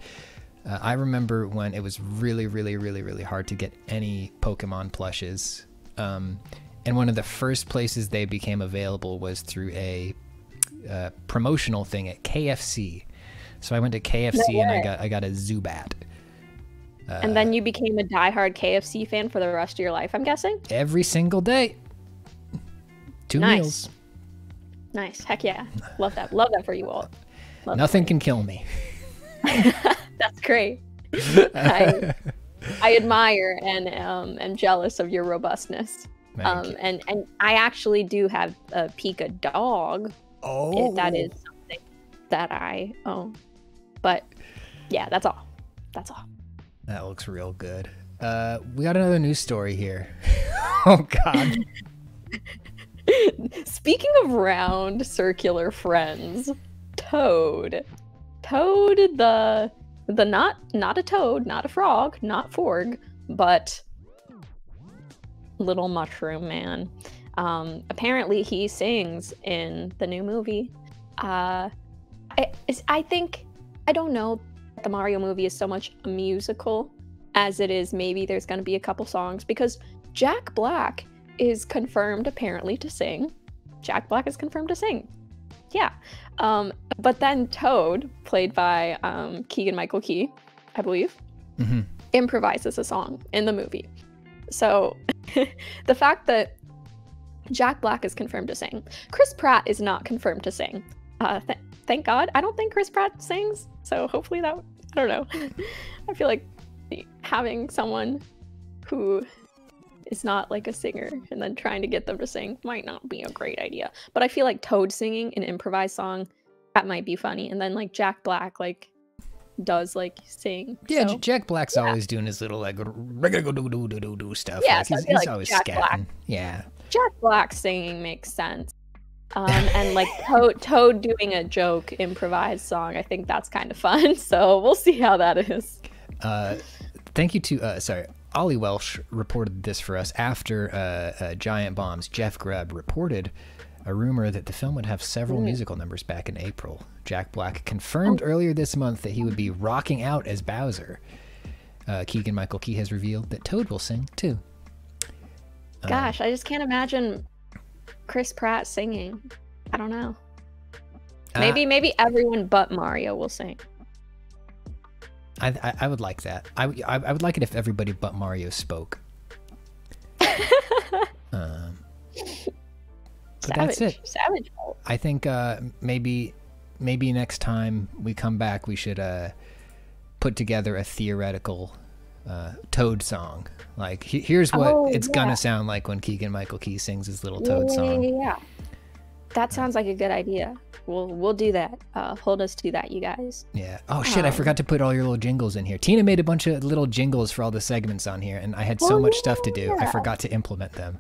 I remember when it was really, really, really, really hard to get any Pokemon plushes. And one of the first places they became available was through a promotional thing at KFC. So I went to KFC and I got a Zubat. And then you became a diehard KFC fan for the rest of your life, I'm guessing? Every single day. 2 meals. Nice. Heck yeah. Love that. Love that for you all. Nothing can kill me. That's great. I admire and am jealous of your robustness. And I actually do have a Pika dog. Oh. If that is something that I own. But yeah, that's all. That's all. That looks real good. We got another news story here. Oh God. Speaking of round circular friends, Toad. Toad the not a toad, not a frog, not Forg, but little mushroom man. Apparently he sings in the new movie. I think, I don't know, the Mario movie is so much a musical as it is maybe there's going to be a couple songs, because Jack Black is confirmed apparently to sing. Jack Black is confirmed to sing. Yeah. But then Toad, played by Keegan-Michael Key, I believe, improvises a song in the movie. So the fact that Jack Black is confirmed to sing. Chris Pratt is not confirmed to sing. Thank God. I don't think Chris Pratt sings, so hopefully that, I don't know. I feel like having someone who is not like a singer and then trying to get them to sing might not be a great idea. But I feel like Toad singing an improvised song, that might be funny. And then like Jack Black like does like sing. Yeah, so, Jack Black's always doing his little like do stuff. Yeah, like, so he's like always Jack scatting. Black. Yeah. Jack Black singing makes sense. And like Toad doing a joke improvised song, I think that's kind of fun. So we'll see how that is. Thank you to Ollie Welsh reported this for us after Giant Bomb's Jeff Grubb reported a rumor that the film would have several musical numbers back in April. Jack Black confirmed earlier this month that he would be rocking out as Bowser. Keegan-Michael Key has revealed that Toad will sing too. Gosh, I just can't imagine Chris Pratt singing. I don't know. Maybe everyone but Mario will sing. I would like that. I would like it if everybody but Mario spoke. But that's it. Savage. I think maybe next time we come back, we should put together a theoretical Toad song. Like here's what it's gonna sound like when Keegan-Michael Key sings his little Toad song. Yeah. That sounds like a good idea. We'll do that. Hold us to that, you guys. Yeah. Oh shit! I forgot to put all your little jingles in here. Tina made a bunch of little jingles for all the segments on here, and I had so much stuff to do. I forgot to implement them.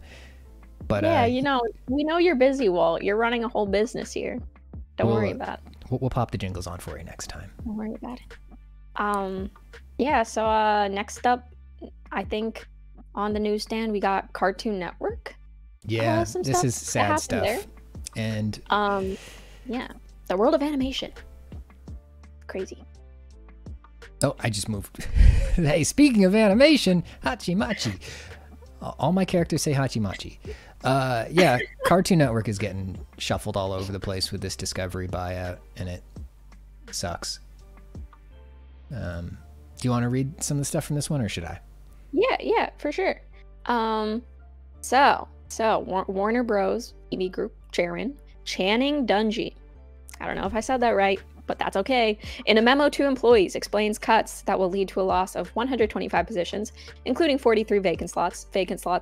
But yeah, we know you're busy, Walt. You're running a whole business here. Don't worry about it. We'll pop the jingles on for you next time. Don't worry about it. Yeah. So next up, I think on the newsstand we got Cartoon Network. Yeah, this is sad stuff. There. And yeah, the world of animation. Crazy. Oh, I just moved. Hey, speaking of animation, Hachimachi. All my characters say Hachimachi. Yeah, Cartoon Network is getting shuffled all over the place with this Discovery buyout, and it sucks. Do you want to read some of the stuff from this one, or should I? Yeah, for sure. So Warner Bros. TV Group Chairman Channing Dungey, I don't know if I said that right, but that's okay, in a memo to employees explains cuts that will lead to a loss of 125 positions, including 43 vacant slots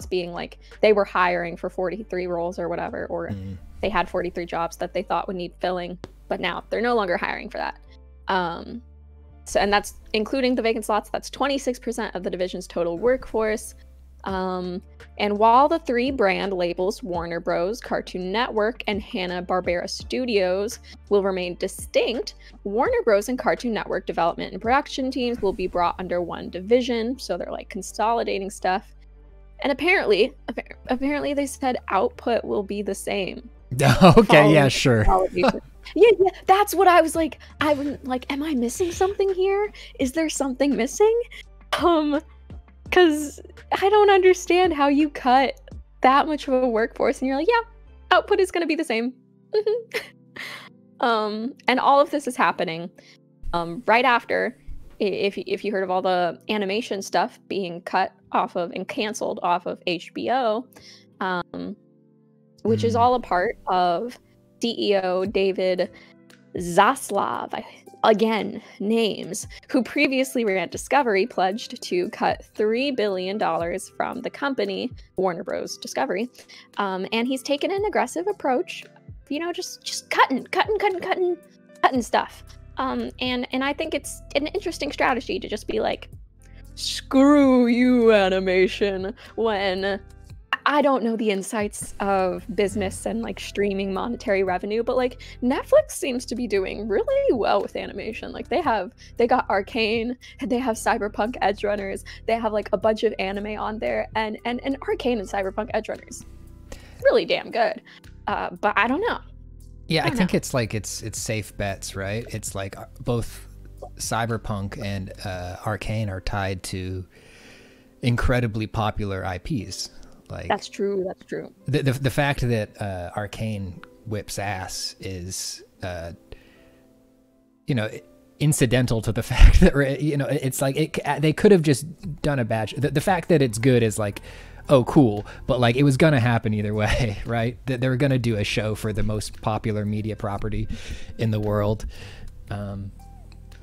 being like they were hiring for 43 roles or whatever, or they had 43 jobs that they thought would need filling, but now they're no longer hiring for that. So, and that's including the vacant slots. That's 26% of the division's total workforce. And while the 3 brand labels, Warner Bros., Cartoon Network, and Hanna-Barbera Studios, will remain distinct, Warner Bros. And Cartoon Network development and production teams will be brought under one division, so they're like consolidating stuff. And apparently they said output will be the same. Okay, yeah, sure. Yeah, that's what I was like. I was like, am I missing something here? Is there something missing? Because I don't understand how you cut that much of a workforce and you're like, yeah, output is going to be the same. And all of this is happening right after, if you heard of all the animation stuff being cut off of and canceled off of HBO, which is all a part of CEO David Zaslav, again, names, who previously ran Discovery, pledged to cut $3 billion from the company, Warner Bros. Discovery. And he's taken an aggressive approach, you know, just cutting stuff. And I think it's an interesting strategy to just be like, screw you, animation, when I don't know the insights of business and like streaming monetary revenue, but like Netflix seems to be doing really well with animation. Like they got Arcane, they have Cyberpunk Edge Runners, they have like a bunch of anime on there, and Arcane and Cyberpunk Edge Runners, really damn good. But I don't know. Yeah, I think it's like it's safe bets, right? It's like both Cyberpunk and Arcane are tied to incredibly popular IPs. Like, that's true. The fact that Arcane whips ass is, you know, incidental to the fact that, you know, it's like they could have just done a bad. The fact that it's good is like, oh, cool, but like it was gonna happen either way, right? That they were gonna do a show for the most popular media property in the world.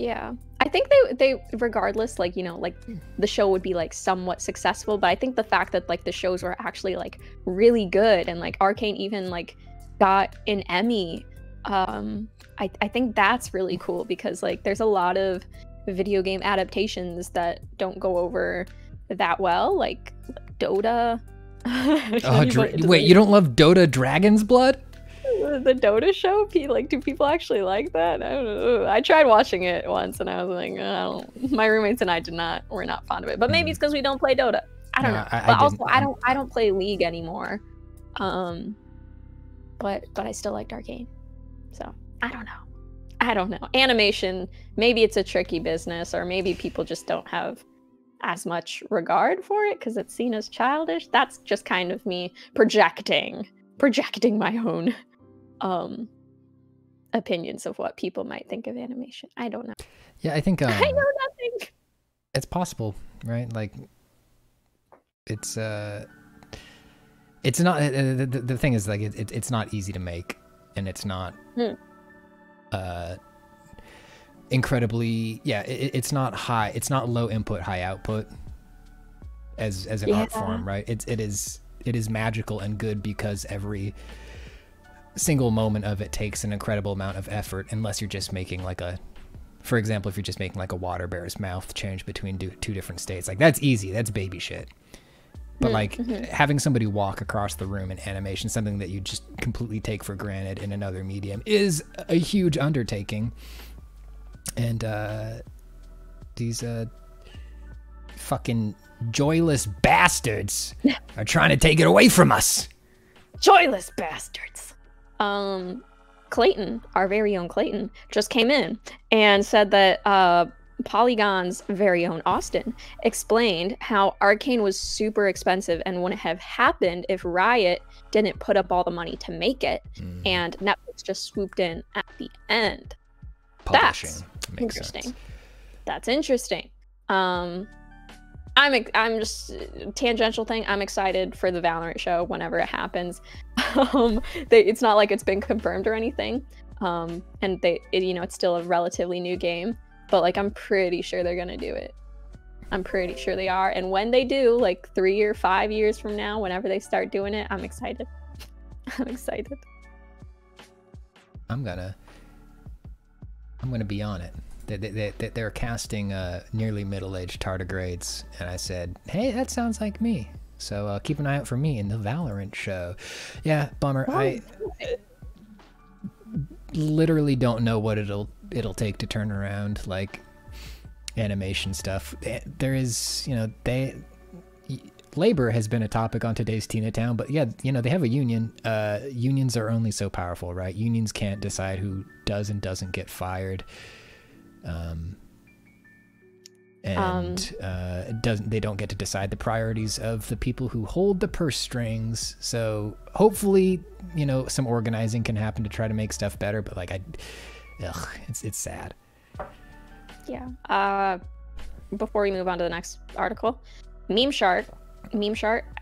Yeah, I think they regardless, like, you know, like the show would be like somewhat successful, but I think the fact that like the shows were actually like really good and like Arcane even like got an Emmy, I think that's really cool, because like there's a lot of video game adaptations that don't go over that well, like Dota. Wait, you don't love Dota Dragon's Blood? The Dota show? Do people actually like that? I don't know. I tried watching it once and I was like, my roommates and I were not fond of it. But maybe it's because we don't play Dota. I don't know. I don't play League anymore. But I still liked Arcane. So I don't know. Animation, maybe it's a tricky business, or maybe people just don't have as much regard for it because it's seen as childish. That's just kind of me projecting my own opinions of what people might think of animation. I don't know. Yeah, I think I know nothing. It's possible, right? Like it's not the thing is like it's not easy to make, and it's not incredibly, yeah, it's not high, it's not low input high output as an art form, right? It is magical and good because every single moment of it takes an incredible amount of effort, unless you're just making like for example, if you're just making like a water bear's mouth change between two different states, like that's easy, that's baby shit. But like having somebody walk across the room in animation, something that you just completely take for granted in another medium, is a huge undertaking. And these fucking joyless bastards are trying to take it away from us. Joyless bastards. Clayton, our very own Clayton, just came in and said that Polygon's very own Austin explained how Arcane was super expensive and wouldn't have happened if Riot didn't put up all the money to make it, and Netflix just swooped in at the end. Publishing. That's interesting. Sense. That's interesting. I'm just tangential thing. I'm excited for the Valorant show whenever it happens. It's not like it's been confirmed or anything, and it's still a relatively new game. But like, I'm pretty sure they're gonna do it. I'm pretty sure they are. And when they do, like 3 or 5 years from now, whenever they start doing it, I'm excited. I'm excited. I'm gonna be on it. They're casting nearly middle-aged tardigrades, and I said, hey, that sounds like me. So keep an eye out for me in the Valorant show. Yeah, bummer. Oh. I literally don't know what it'll take to turn around like animation stuff. There is, you know, labor has been a topic on today's Tina Town, but yeah, you know, they have a union. Unions are only so powerful, right? Unions can't decide who does and doesn't get fired. They don't get to decide the priorities of the people who hold the purse strings. So hopefully, you know, some organizing can happen to try to make stuff better, but like it's sad. Yeah. Before we move on to the next article, Meme Shark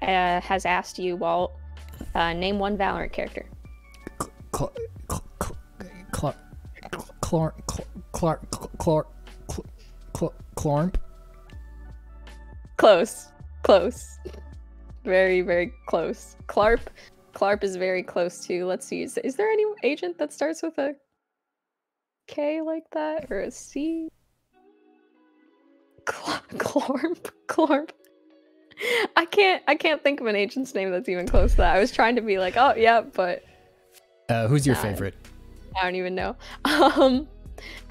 has asked you, Walt, name one Valorant character. Clorp. Close. Very, very close. Clarp is very close to, let's see, is there any agent that starts with a K like that? Or a C? Clorp. I can't think of an agent's name that's even close to that. I was trying to be like, oh yeah, but who's your favorite? I don't even know.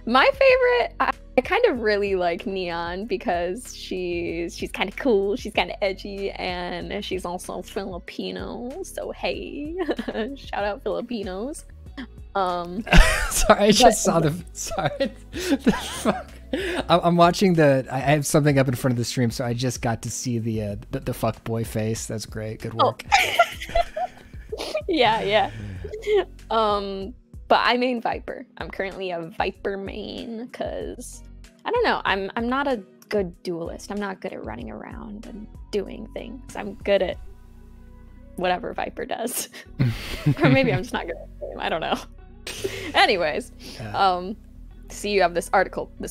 My favorite, I kind of really like Neon because she's kind of cool, she's kind of edgy, and she's also Filipino. So hey, shout out Filipinos. Sorry, I just saw the. Sorry, I'm watching the. I have something up in front of the stream, so I just got to see the fuck boy face. That's great. Good work. Oh. Yeah. But I main Viper. I'm currently a Viper main because I don't know. I'm not a good duelist. I'm not good at running around and doing things. I'm good at whatever Viper does. Or maybe I'm just not good at the game. I don't know. Anyways, see, you have this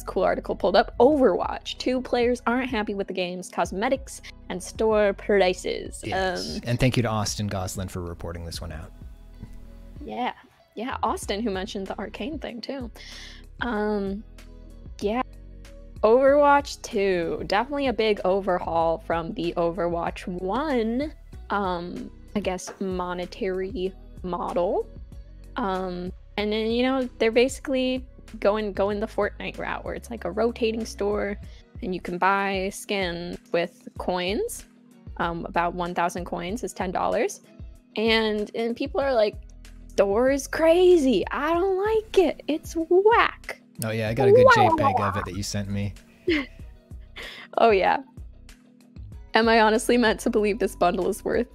cool article pulled up. Overwatch. 2 players aren't happy with the game's cosmetics and store prices. Yes. And thank you to Austin Goslin for reporting this one out. Yeah, Austin, who mentioned the Arcane thing too. Yeah. Overwatch 2. Definitely a big overhaul from the Overwatch 1, I guess, monetary model. And then, you know, they're basically going the Fortnite route where it's like a rotating store and you can buy skins with coins. About 1,000 coins is $10. And people are like, store is crazy. I don't like it. It's whack. Oh yeah, I got a good JPEG of it that you sent me. Oh yeah. Am I honestly meant to believe this bundle is worth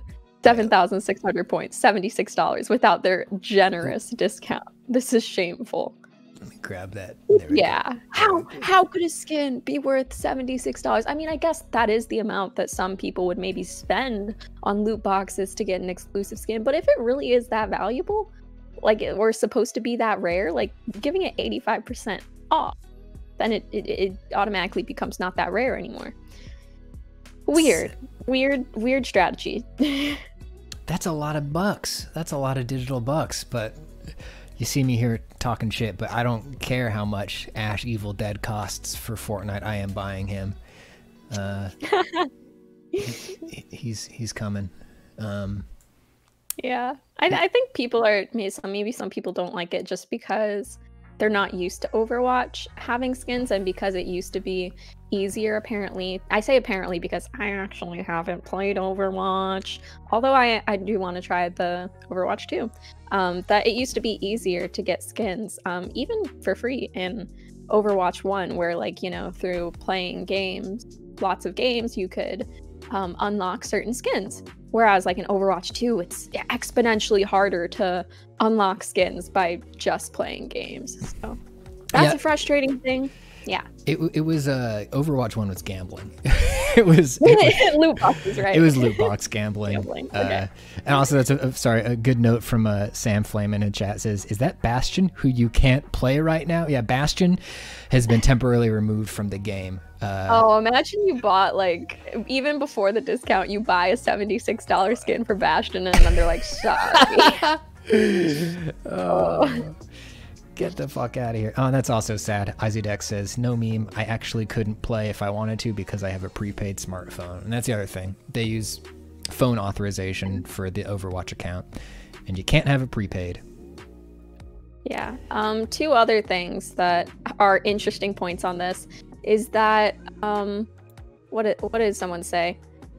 7,600 points, $76 without their generous discount? This is shameful. Let me grab that. Yeah. How could a skin be worth $76? I mean, I guess that is the amount that some people would maybe spend on loot boxes to get an exclusive skin. But if it really is that valuable, like we're supposed to be that rare, like giving it 85% off, then it automatically becomes not that rare anymore. Weird strategy. That's a lot of bucks. That's a lot of digital bucks, but you see me here talking shit, but I don't care how much Ash Evil Dead costs for Fortnite. I am buying him. He's coming. Yeah, I think people are, maybe some people don't like it just because they're not used to Overwatch having skins, and because it used to be easier, apparently. I say apparently because I actually haven't played Overwatch, although I do want to try the Overwatch 2. That it used to be easier to get skins, even for free in Overwatch 1, where, like, you know, through playing games, lots of games, you could unlock certain skins. Whereas, like, in Overwatch 2, it's exponentially harder to unlock skins by just playing games. So that's a frustrating thing. Yeah. It was Overwatch 1 was gambling. it was loot boxes, right? It was loot box gambling. Okay. And also, that's a good note from Sam Flame in chat says, "Is that Bastion who you can't play right now?" Yeah, Bastion has been temporarily removed from the game. Imagine you bought, like, even before the discount, you buy a $76 skin for Bastion, and then they're like, sorry. Get the fuck out of here. Oh, that's also sad. Izzydex says, "No meme. I actually couldn't play if I wanted to because I have a prepaid smartphone." And that's the other thing. They use phone authorization for the Overwatch account, and you can't have it prepaid. Yeah. Two other things that are interesting points on this is that what did someone say?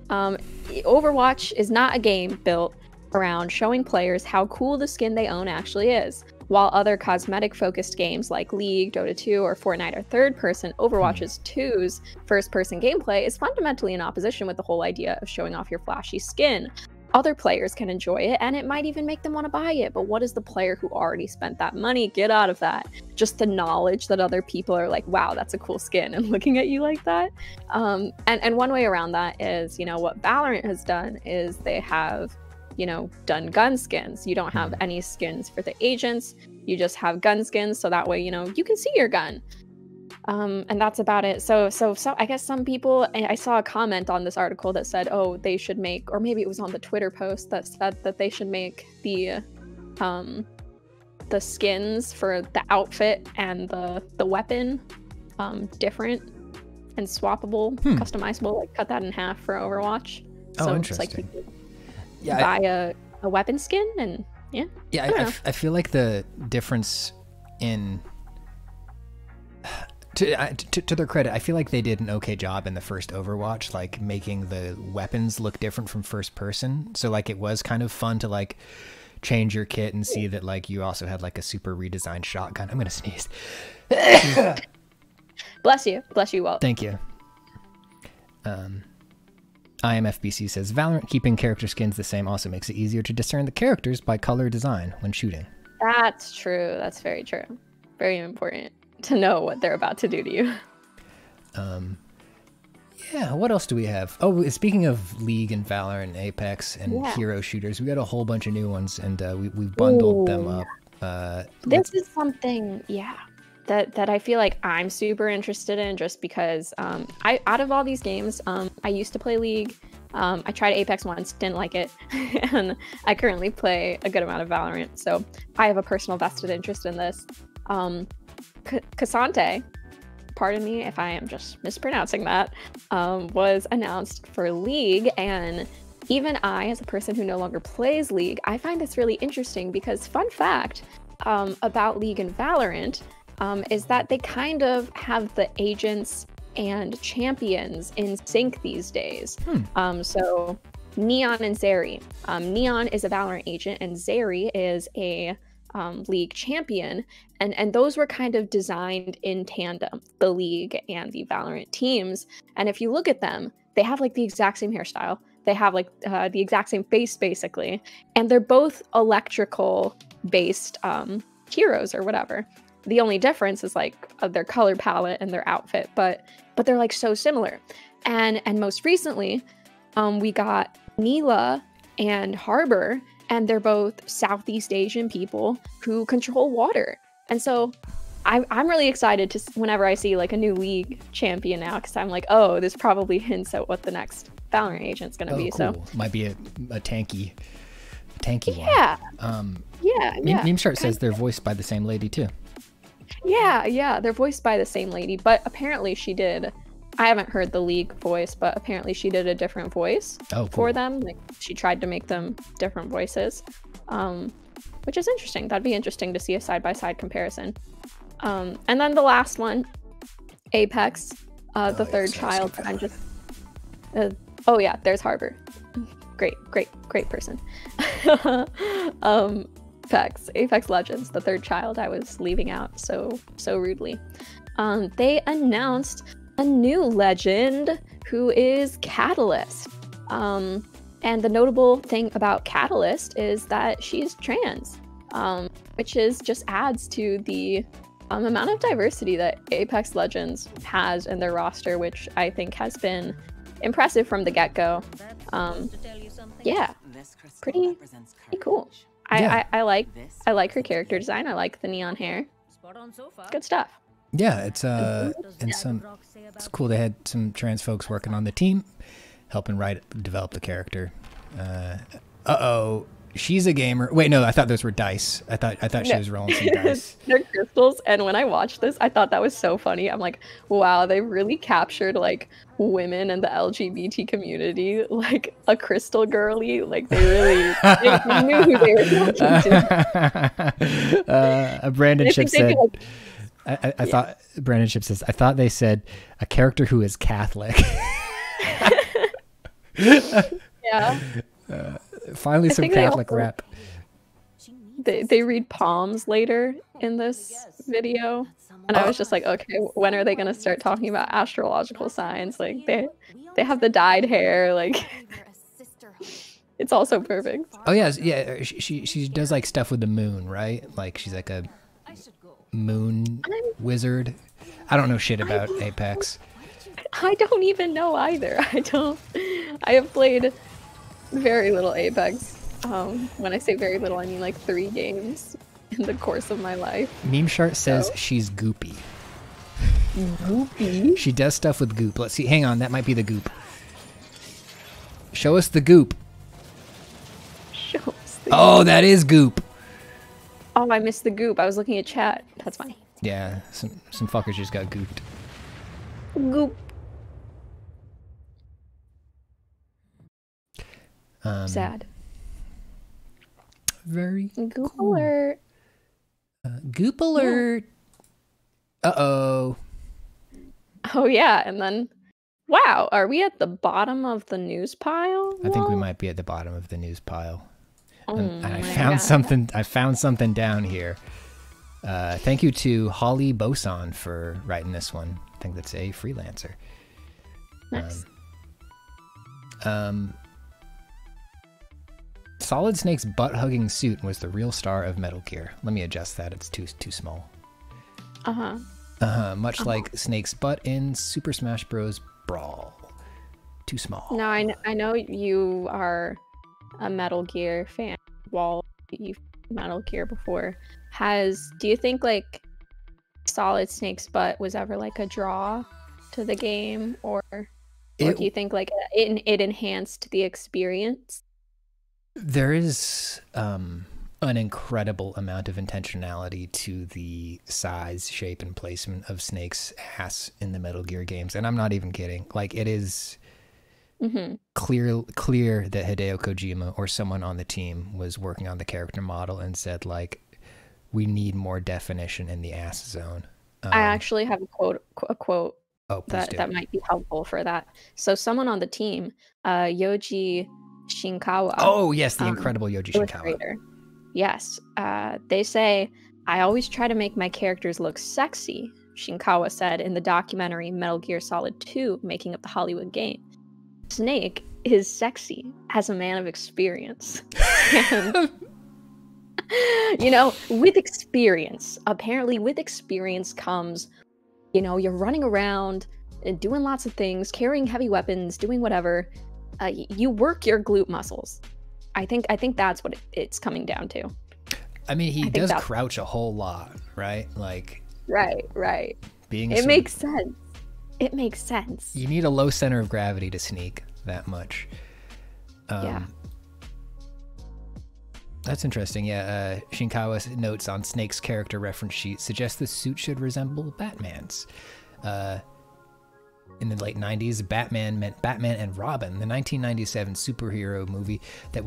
Overwatch is not a game built around showing players how cool the skin they own actually is. While other cosmetic-focused games like League, Dota 2, or Fortnite are third-person, Overwatch's 2's first-person gameplay is fundamentally in opposition with the whole idea of showing off your flashy skin. Other players can enjoy it, and it might even make them want to buy it, but what does the player who already spent that money get out of that? Just the knowledge that other people are like, wow, that's a cool skin, and looking at you like that? And one way around that is, you know, what Valorant has done is they have, you know, done gun skins. You don't have any skins for the agents, you just have gun skins, so that way, you know, you can see your gun. And that's about it. So I guess some people, I saw a comment on this article that said, oh, they should make, or maybe it was on the Twitter post that said that they should make the skins for the outfit and the weapon different and swappable, customizable, like cut that in half for Overwatch. Oh, so interesting. it's like you can buy a weapon skin, and I feel like the difference in to their credit, I feel like they did an okay job in the first Overwatch, like making the weapons look different from first person. So like it was kind of fun to like change your kit and see that like you also had like a super redesigned shotgun. I'm gonna sneeze. Bless you, Walt. Thank you. IMFBC says Valorant keeping character skins the same also makes it easier to discern the characters by color design when shooting. That's true. That's very true. Very important to know what they're about to do to you. Yeah, what else do we have? Oh, speaking of League and Valorant and Apex and hero shooters, we got a whole bunch of new ones, and we bundled them up. This is something, that I feel like I'm super interested in, just because out of all these games, I used to play League. I tried Apex once, didn't like it, and I currently play a good amount of Valorant, so I have a personal vested interest in this. Cassante, pardon me if I am just mispronouncing that, was announced for League, and even I, as a person who no longer plays League, I find this really interesting because, fun fact about League and Valorant is that they kind of have the agents and champions in sync these days. So Neon and Zeri. Neon is a Valorant agent and Zeri is a League champion, and those were kind of designed in tandem, the League and the Valorant teams. And if you look at them, they have like the exact same hairstyle, they have like the exact same face basically, and they're both electrical based heroes or whatever. The only difference is like their color palette and their outfit, but they're like so similar. And most recently we got Neela and Harbor, and they're both Southeast Asian people who control water. And so I'm really excited to whenever I see like a new League champion now, because I'm like, oh, this probably hints at what the next Valorant agent's gonna be. Cool. So might be a tanky one. Meme Chart says they're voiced by the same lady too. Yeah, they're voiced by the same lady, but apparently she did. I haven't heard the League voice, but apparently she did a different voice for them. Like she tried to make them different voices, which is interesting. That'd be interesting to see a side-by-side comparison. And then the last one, Apex, the third child. I'm just. Oh yeah, there's Harbor. Great person. Apex Legends, the third child I was leaving out so rudely. They announced a new legend who is Catalyst. And the notable thing about Catalyst is that she's trans, which just adds to the amount of diversity that Apex Legends has in their roster, which I think has been impressive from the get-go. Pretty cool. I like her character design. I like the neon hair. Good stuff. Yeah, it's it's cool. They had some trans folks working on the team, helping develop the character. She's a gamer. Wait, no, I thought those were dice. I thought she was rolling some dice. They're crystals, and when I watched this, I thought that was so funny. I'm like, wow, they really captured like women and the LGBT community, like a crystal girly. Like they really they knew who they were talking to. Brandon Ship said, I thought Brandon Ship says, I thought they said a character who is Catholic. Yeah. Finally, some Catholic rap. They read palms later in this video, and I was just like, okay, when are they gonna start talking about astrological signs? Like they have the dyed hair, like it's also perfect. Oh yeah, yeah. She does like stuff with the moon, right? Like she's like a moon wizard. I don't know shit about Apex. I don't even know either. I have played very little Apex. When I say very little, I mean like 3 games in the course of my life. Meme Chart says she's goopy. Goopy? She does stuff with goop. Let's see. Hang on, that might be the goop. Show us the goop. Show us the goop. That is goop. Oh, I missed the goop. I was looking at chat. That's funny. Yeah, some fuckers just got gooped. Goop. Sad. Very Goop cool. alert. Goop alert. Yeah. Uh-oh. Oh, yeah. And then, wow, are we at the bottom of the news pile? I think we might be at the bottom of the news pile. Oh and I found something. I found something down here. Thank you to Holly Boson for writing this one. I think that's a freelancer. Nice. Solid Snake's butt-hugging suit was the real star of Metal Gear. Let me adjust that. It's too small. Much like Snake's butt in Super Smash Bros. Brawl. Too small. No, I know you are a Metal Gear fan. While you've Metal Gear before, do you think like Solid Snake's butt was ever like a draw to the game, or do you think like it enhanced the experience? There is an incredible amount of intentionality to the size, shape, and placement of Snake's ass in the Metal Gear games, and I'm not even kidding. Like it is clear that Hideo Kojima or someone on the team was working on the character model and said like, we need more definition in the ass zone. I actually have a quote that might be helpful for that. So someone on the team, Yoji Shinkawa. Oh yes, the incredible Yoji Shinkawa. Yes, they say, I always try to make my characters look sexy, Shinkawa said in the documentary Metal Gear Solid 2, Making of the Hollywood Game. Snake is sexy as a man of experience. And, you know, with experience, apparently with experience comes, you know, you're running around and doing lots of things, carrying heavy weapons, doing whatever. You work your glute muscles. I think that's what it's coming down to. I mean, he does crouch a whole lot, right? Like right. It makes sense. It makes sense. You need a low center of gravity to sneak that much. Yeah. That's interesting. Yeah, Shinkawa's notes on Snake's character reference sheet suggest the suit should resemble Batman's. In the late 90s, Batman meant Batman and Robin, the 1997 superhero movie that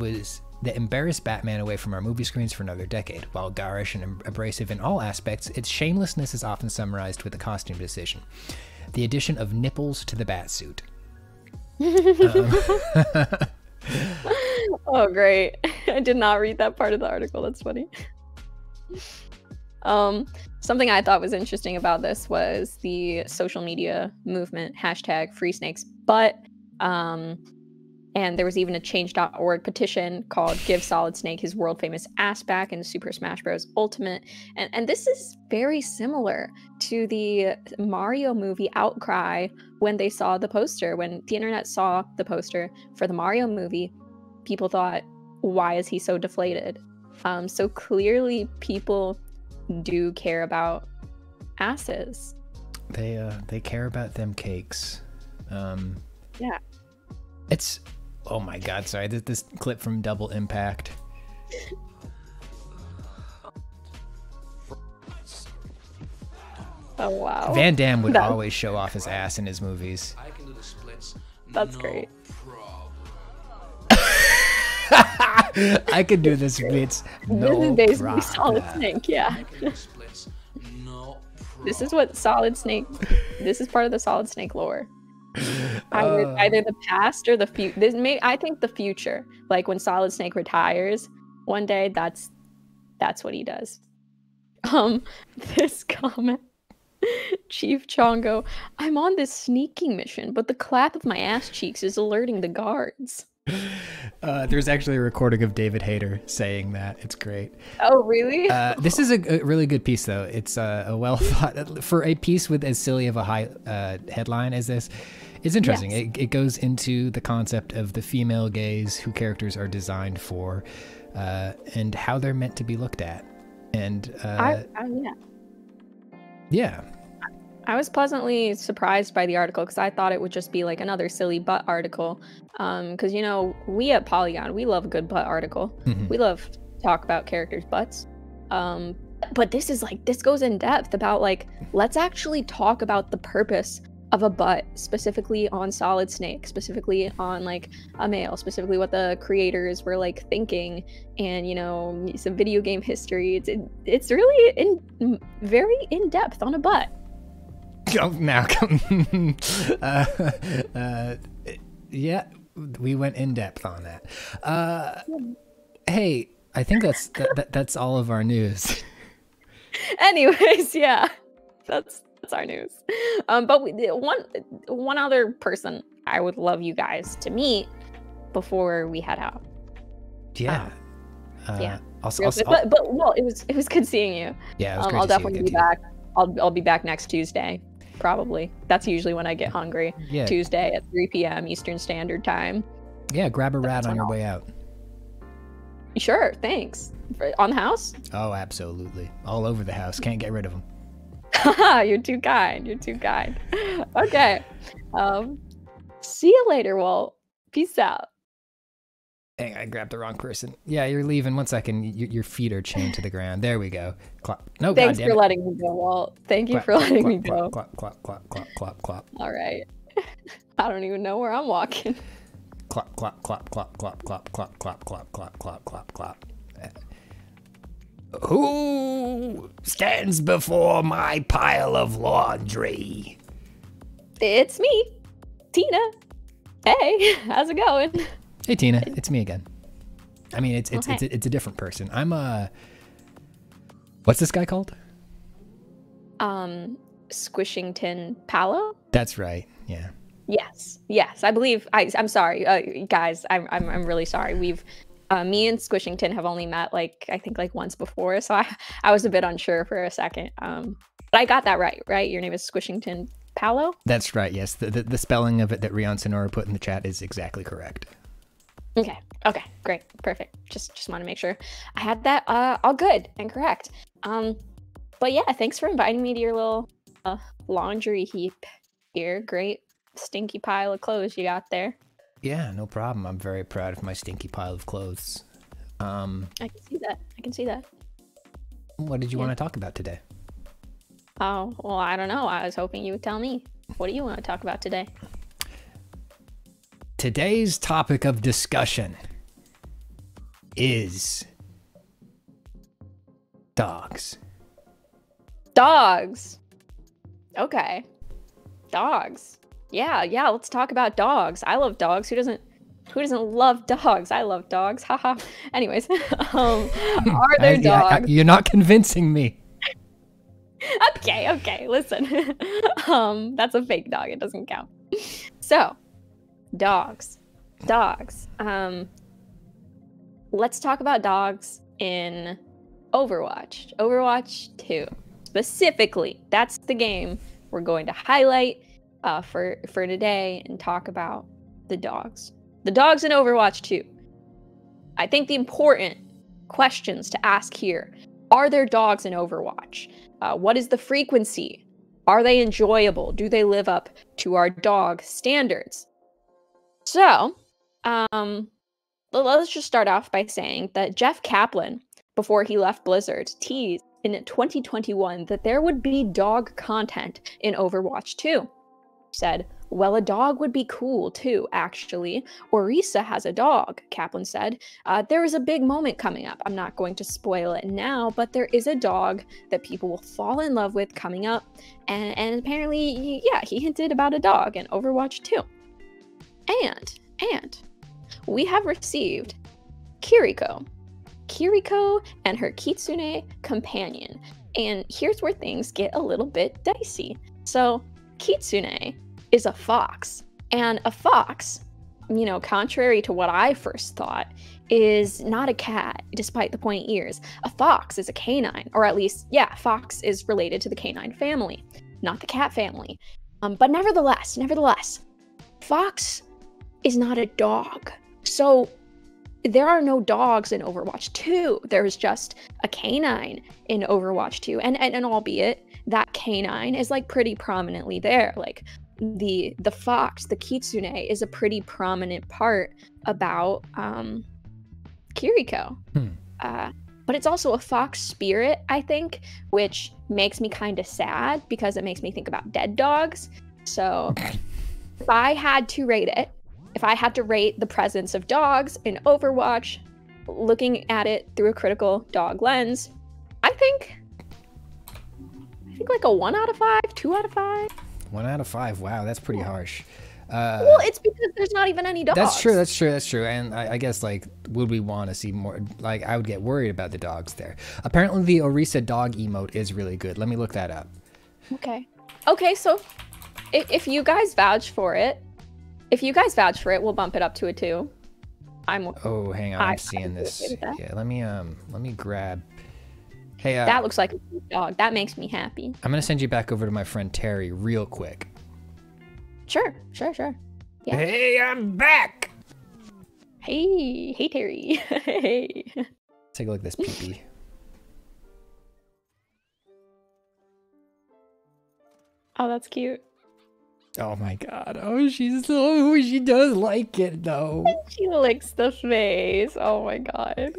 embarrassed Batman away from our movie screens for another decade. While garish and abrasive in all aspects, its shamelessness is often summarized with a costume decision: the addition of nipples to the Batsuit. Oh, great. I did not read that part of the article. That's funny. Something I thought was interesting about this was the social media movement, #FreeSnakesButt. And there was even a change.org petition called Give Solid Snake His World Famous Ass Back in Super Smash Bros. Ultimate. And this is very similar to the Mario movie outcry when they saw the poster. When the internet saw the poster for the Mario movie, people thought, why is he so deflated? So clearly people do care about asses. They care about them cakes. Yeah. It's, oh my god, sorry, this clip from Double Impact. Oh wow. Van Damme would always show off his ass in his movies. That's great. I could do this bits. No This is basically problem. Solid Snake, yeah. This is what Solid Snake. This is part of the Solid Snake lore. Either the past or the future. I think the future. Like when Solid Snake retires one day, that's what he does. This comment. Chief Chongo, I'm on this sneaking mission, but the clap of my ass cheeks is alerting the guards. There's actually a recording of David Hayter saying that. It's great. Oh, really? This is a really good piece, though. It's a well thought for a piece with as silly of a high headline as this. It's interesting. Yes. It goes into the concept of the female gaze, who characters are designed for, and how they're meant to be looked at. And yeah. I was pleasantly surprised by the article because I thought it would just be like another silly butt article. Because, you know, we at Polygon, we love a good butt article. Mm-hmm. We love to talk about characters' butts. But this is like, this goes in depth about like, let's actually talk about the purpose of a butt, specifically on Solid Snake, specifically on like a male, specifically what the creators were like thinking, and you know, some video game history. It's really very in depth on a butt. Oh, now, yeah, we went in depth on that. Hey, I think that's all of our news. Anyways, yeah, that's our news. But one other person I would love you guys to meet before we head out. Yeah. Yeah. But well, it was good seeing you. Yeah, it was great I'll to see you definitely again, be back. I'll be back next Tuesday, probably. That's usually when I get hungry. Yeah. Tuesday at 3 p.m. Eastern Standard Time. Yeah, grab a rat on your way out. Sure, thanks. On the house? Oh, absolutely. All over the house. Can't get rid of them. You're too kind. You're too kind. Okay. See you later, Walt. Peace out. Dang, I grabbed the wrong person. Yeah, you're leaving. 1 second. Your feet are chained to the ground. There we go. Clap. No, Thanks goddamn for it. letting me go, Walt. Thank you Clap, for letting clap, me go. clap, clap, clap, clap, clap, clap. All right. I don't even know where I'm walking. Clap, clap, clap, clap, clap, clap, clap, clap, clap, clap, clap, clap, clap. Who stands before my pile of laundry? It's me, Tina. Hey, how's it going? Hey, Tina. It's me again. I mean, it's hey. a different person. I'm what's this guy called? Squishington Palo? That's right. Yeah. Yes. I believe. I'm sorry, guys. I'm really sorry. We've me and Squishington have only met like I think like once before, so I was a bit unsure for a second. But I got that right. Right? Your name is Squishington Palo? That's right. Yes. The spelling of it that Rion Sonora put in the chat is exactly correct. Okay, great, perfect. Just want to make sure I had that all good and correct. But yeah, thanks for inviting me to your little laundry heap here. Great stinky pile of clothes you got there. Yeah, no problem. I'm very proud of my stinky pile of clothes. I can see that. What did you want to talk about today? Oh, well, I don't know. I was hoping you would tell me. What do you want to talk about today? Today's topic of discussion is dogs. Dogs. Okay. Dogs. Yeah, let's talk about dogs. I love dogs. Who doesn't love dogs? I love dogs. Haha. Anyways, are there dogs? You're not convincing me. Okay. Listen. That's a fake dog. It doesn't count. So, dogs. Let's talk about dogs in Overwatch. Overwatch 2. Specifically, that's the game we're going to highlight for today and talk about the dogs. The dogs in Overwatch 2. I think the important questions to ask here: are there dogs in Overwatch? What is the frequency? Are they enjoyable? Do they live up to our dog standards? So, let's just start off by saying that Jeff Kaplan, before he left Blizzard, teased in 2021 that there would be dog content in Overwatch 2. Said, well, a dog would be cool too, actually. Orisa has a dog, Kaplan said. There is a big moment coming up. I'm not going to spoil it now, but there is a dog that people will fall in love with coming up. And apparently, yeah, he hinted about a dog in Overwatch 2. And we have received Kiriko and her Kitsune companion. And here's where things get a little bit dicey. So Kitsune is a fox, and a fox, you know, contrary to what I first thought, is not a cat, despite the pointy ears. A fox is a canine, or at least, yeah, fox is related to the canine family, not the cat family. But nevertheless, fox is not a dog. So there are no dogs in Overwatch 2. There's just a canine in Overwatch 2. And albeit that canine is like pretty prominently there. Like the fox, the kitsune, is a pretty prominent part about Kiriko. But it's also a fox spirit, I think, which makes me kind of sad because it makes me think about dead dogs. So if I had to rate it, if I had to rate the presence of dogs in Overwatch, looking at it through a critical dog lens, I think like a 1 out of 5, 2 out of 5. 1 out of 5. Wow, that's pretty harsh. Well, it's because there's not even any dogs. That's true. And I guess, like, would we want to see more? Like, I would get worried about the dogs there. Apparently, the Orisa dog emote is really good. Let me look that up. Okay, so if you guys vouch for it, we'll bump it up to a 2. Oh, hang on, I'm seeing this. Yeah, let me grab. Hey, that looks like a cute dog. That makes me happy. I'm gonna send you back over to my friend Terry real quick. Sure. Yeah. Hey, I'm back. Hey, Terry. Hey. Take a look at this peepee. Oh, that's cute. Oh my god. Oh, she does like it though. She licks the face. Oh my god.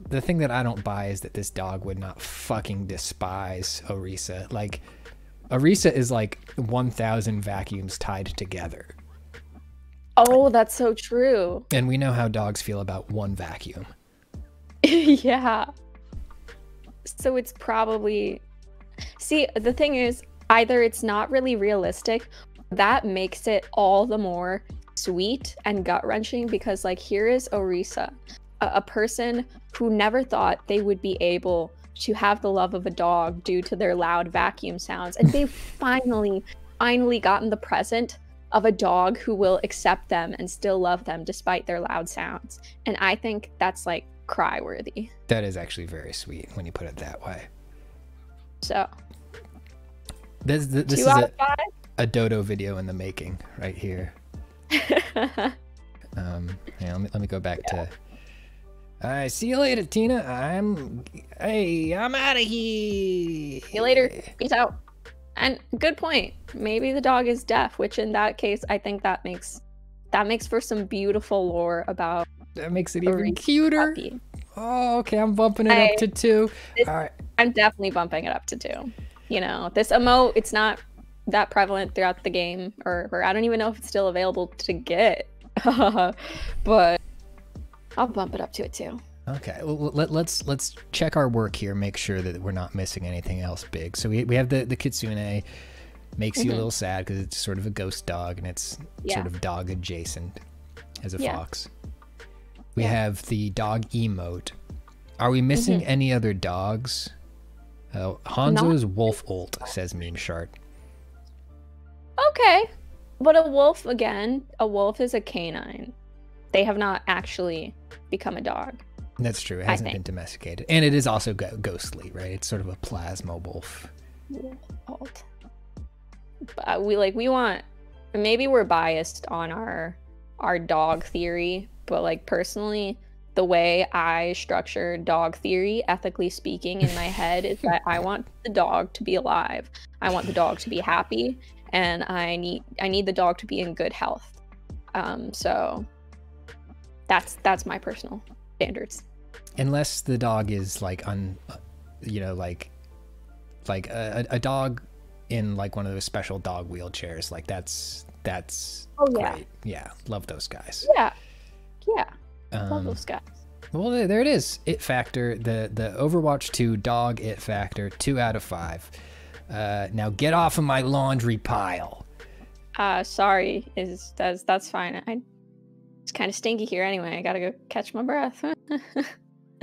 The thing that I don't buy is that this dog would not fucking despise Orisa. Like, Orisa is like 1,000 vacuums tied together. Oh, that's so true. And we know how dogs feel about one vacuum. Yeah. So it's probably... See, the thing is, either it's not really realistic, that makes it all the more sweet and gut-wrenching, because, like, here is Orisa, a person who never thought they would be able to have the love of a dog due to their loud vacuum sounds, and they've finally gotten the present of a dog who will accept them and still love them despite their loud sounds. And I think that's, like, cry-worthy. That is actually very sweet when you put it that way. So this is a dodo video in the making right here. Yeah, let me go back to... see you later, Tina. I'm out of here. See you later. Peace out. And good point. Maybe the dog is deaf, which in that case, I think that makes for some beautiful lore about. That makes it even cuter. Puppy. Oh, okay. I'm bumping it up to 2. All right. I'm definitely bumping it up to 2. You know, this emote, it's not that prevalent throughout the game, or I don't even know if it's still available to get. But I'll bump it up to a 2. Okay, well, let's check our work here, make sure that we're not missing anything else big. So we have the kitsune, makes you a little sad because it's sort of a ghost dog and it's sort of dog adjacent as a fox. We have the dog emote. Are we missing any other dogs? Hanzo's wolf ult, says Meme Shart. Okay, but a wolf is a canine. They have not actually become a dog. That's true. It hasn't been domesticated. And it is also ghostly, right? It's sort of a plasma wolf. But we want... Maybe we're biased on our dog theory, but, like, personally, the way I structure dog theory, ethically speaking, in my head is that I want the dog to be alive. I want the dog to be happy. and I need the dog to be in good health. So that's my personal standards. Unless the dog is like like a dog in like one of those special dog wheelchairs, like that's great. Yeah, love those guys. Yeah, love those guys. Well, there it is. It factor, the Overwatch 2 dog it factor, 2 out of 5. Now get off of my laundry pile. Sorry, that's fine. It's kind of stinky here anyway. I gotta go catch my breath.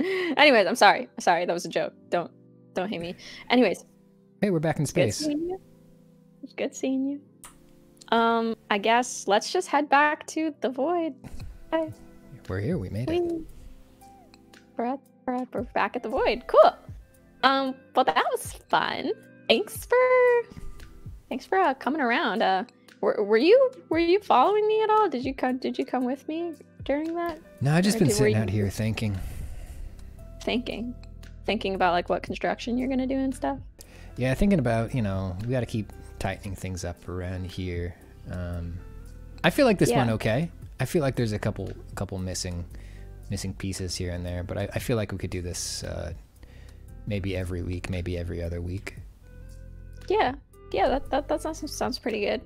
Anyways, I'm sorry. That was a joke. Don't hate me. Anyways. Hey, we're back in space. Good seeing you. I guess let's just head back to the void. Bye. We're here. We made it. We're back at the void. Cool. Well, that was fun. Thanks for coming around. Were you following me at all? Did you come with me during that? No, I just been sitting out here thinking about like what construction you're gonna do and stuff. Yeah, thinking about, we got to keep tightening things up around here. I feel like this went okay. I feel like there's a couple missing pieces here and there, but I feel like we could do this maybe every week, maybe every other week. Yeah, that sounds pretty good.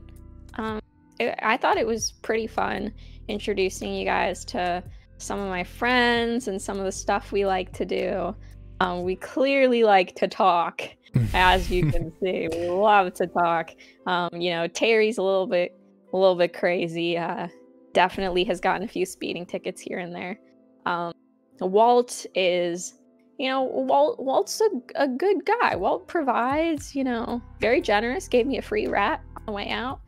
I thought it was pretty fun introducing you guys to some of my friends and some of the stuff we like to do. We clearly like to talk, as you can see. We love to talk. Terry's a little bit crazy. Definitely has gotten a few speeding tickets here and there. Walt is, Walt's a good guy. Walt provides, very generous. Gave me a free rat on the way out.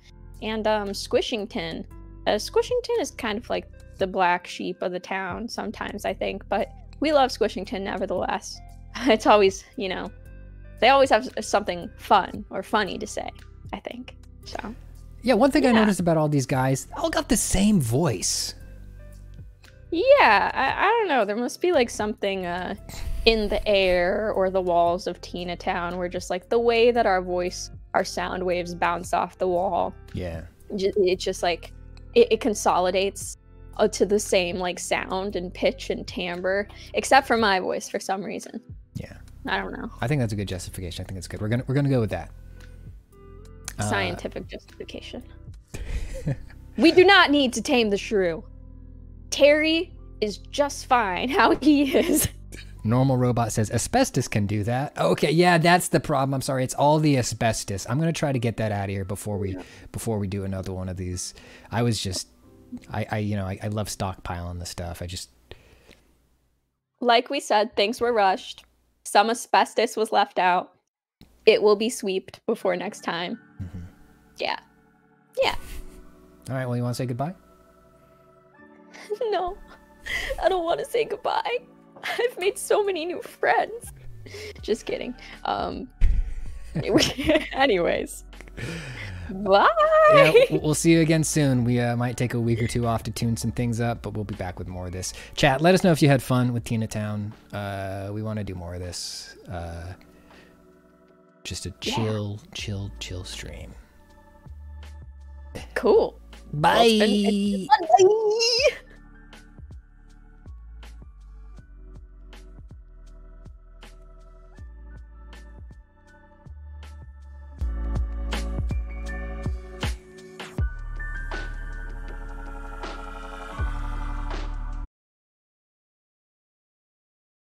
And Squishington. Squishington is kind of like the black sheep of the town sometimes, I think, but we love Squishington nevertheless. It's always, they always have something fun or funny to say, I think. So. Yeah, one thing I noticed about all these guys, they all got the same voice. Yeah, I don't know. There must be like something in the air or the walls of Tina Town where just like the way that our sound waves bounce off the wall. Yeah. It's just like, it consolidates to the same like sound and pitch and timbre, except for my voice for some reason. Yeah. I don't know. I think that's a good justification. I think that's good. We're gonna go with that. Scientific justification. We do not need to tame the shrew. Terry is just fine how he is. Normal Robot says asbestos can do that. Okay, yeah, that's the problem. I'm sorry, it's all the asbestos. I'm gonna try to get that out of here before we do another one of these. I love stockpiling the stuff. Like we said, things were rushed. Some asbestos was left out. It will be sweeped before next time. Mm-hmm. Yeah. All right, well, you want to say goodbye? No, I don't want to say goodbye. I've made so many new friends. Just kidding. Anyways. Bye! Yeah, we'll see you again soon. We might take a week or two off to tune some things up, but we'll be back with more of this. Chat, let us know if you had fun with Tina Town. We want to do more of this. Just a chill stream. Cool. Bye! Bye!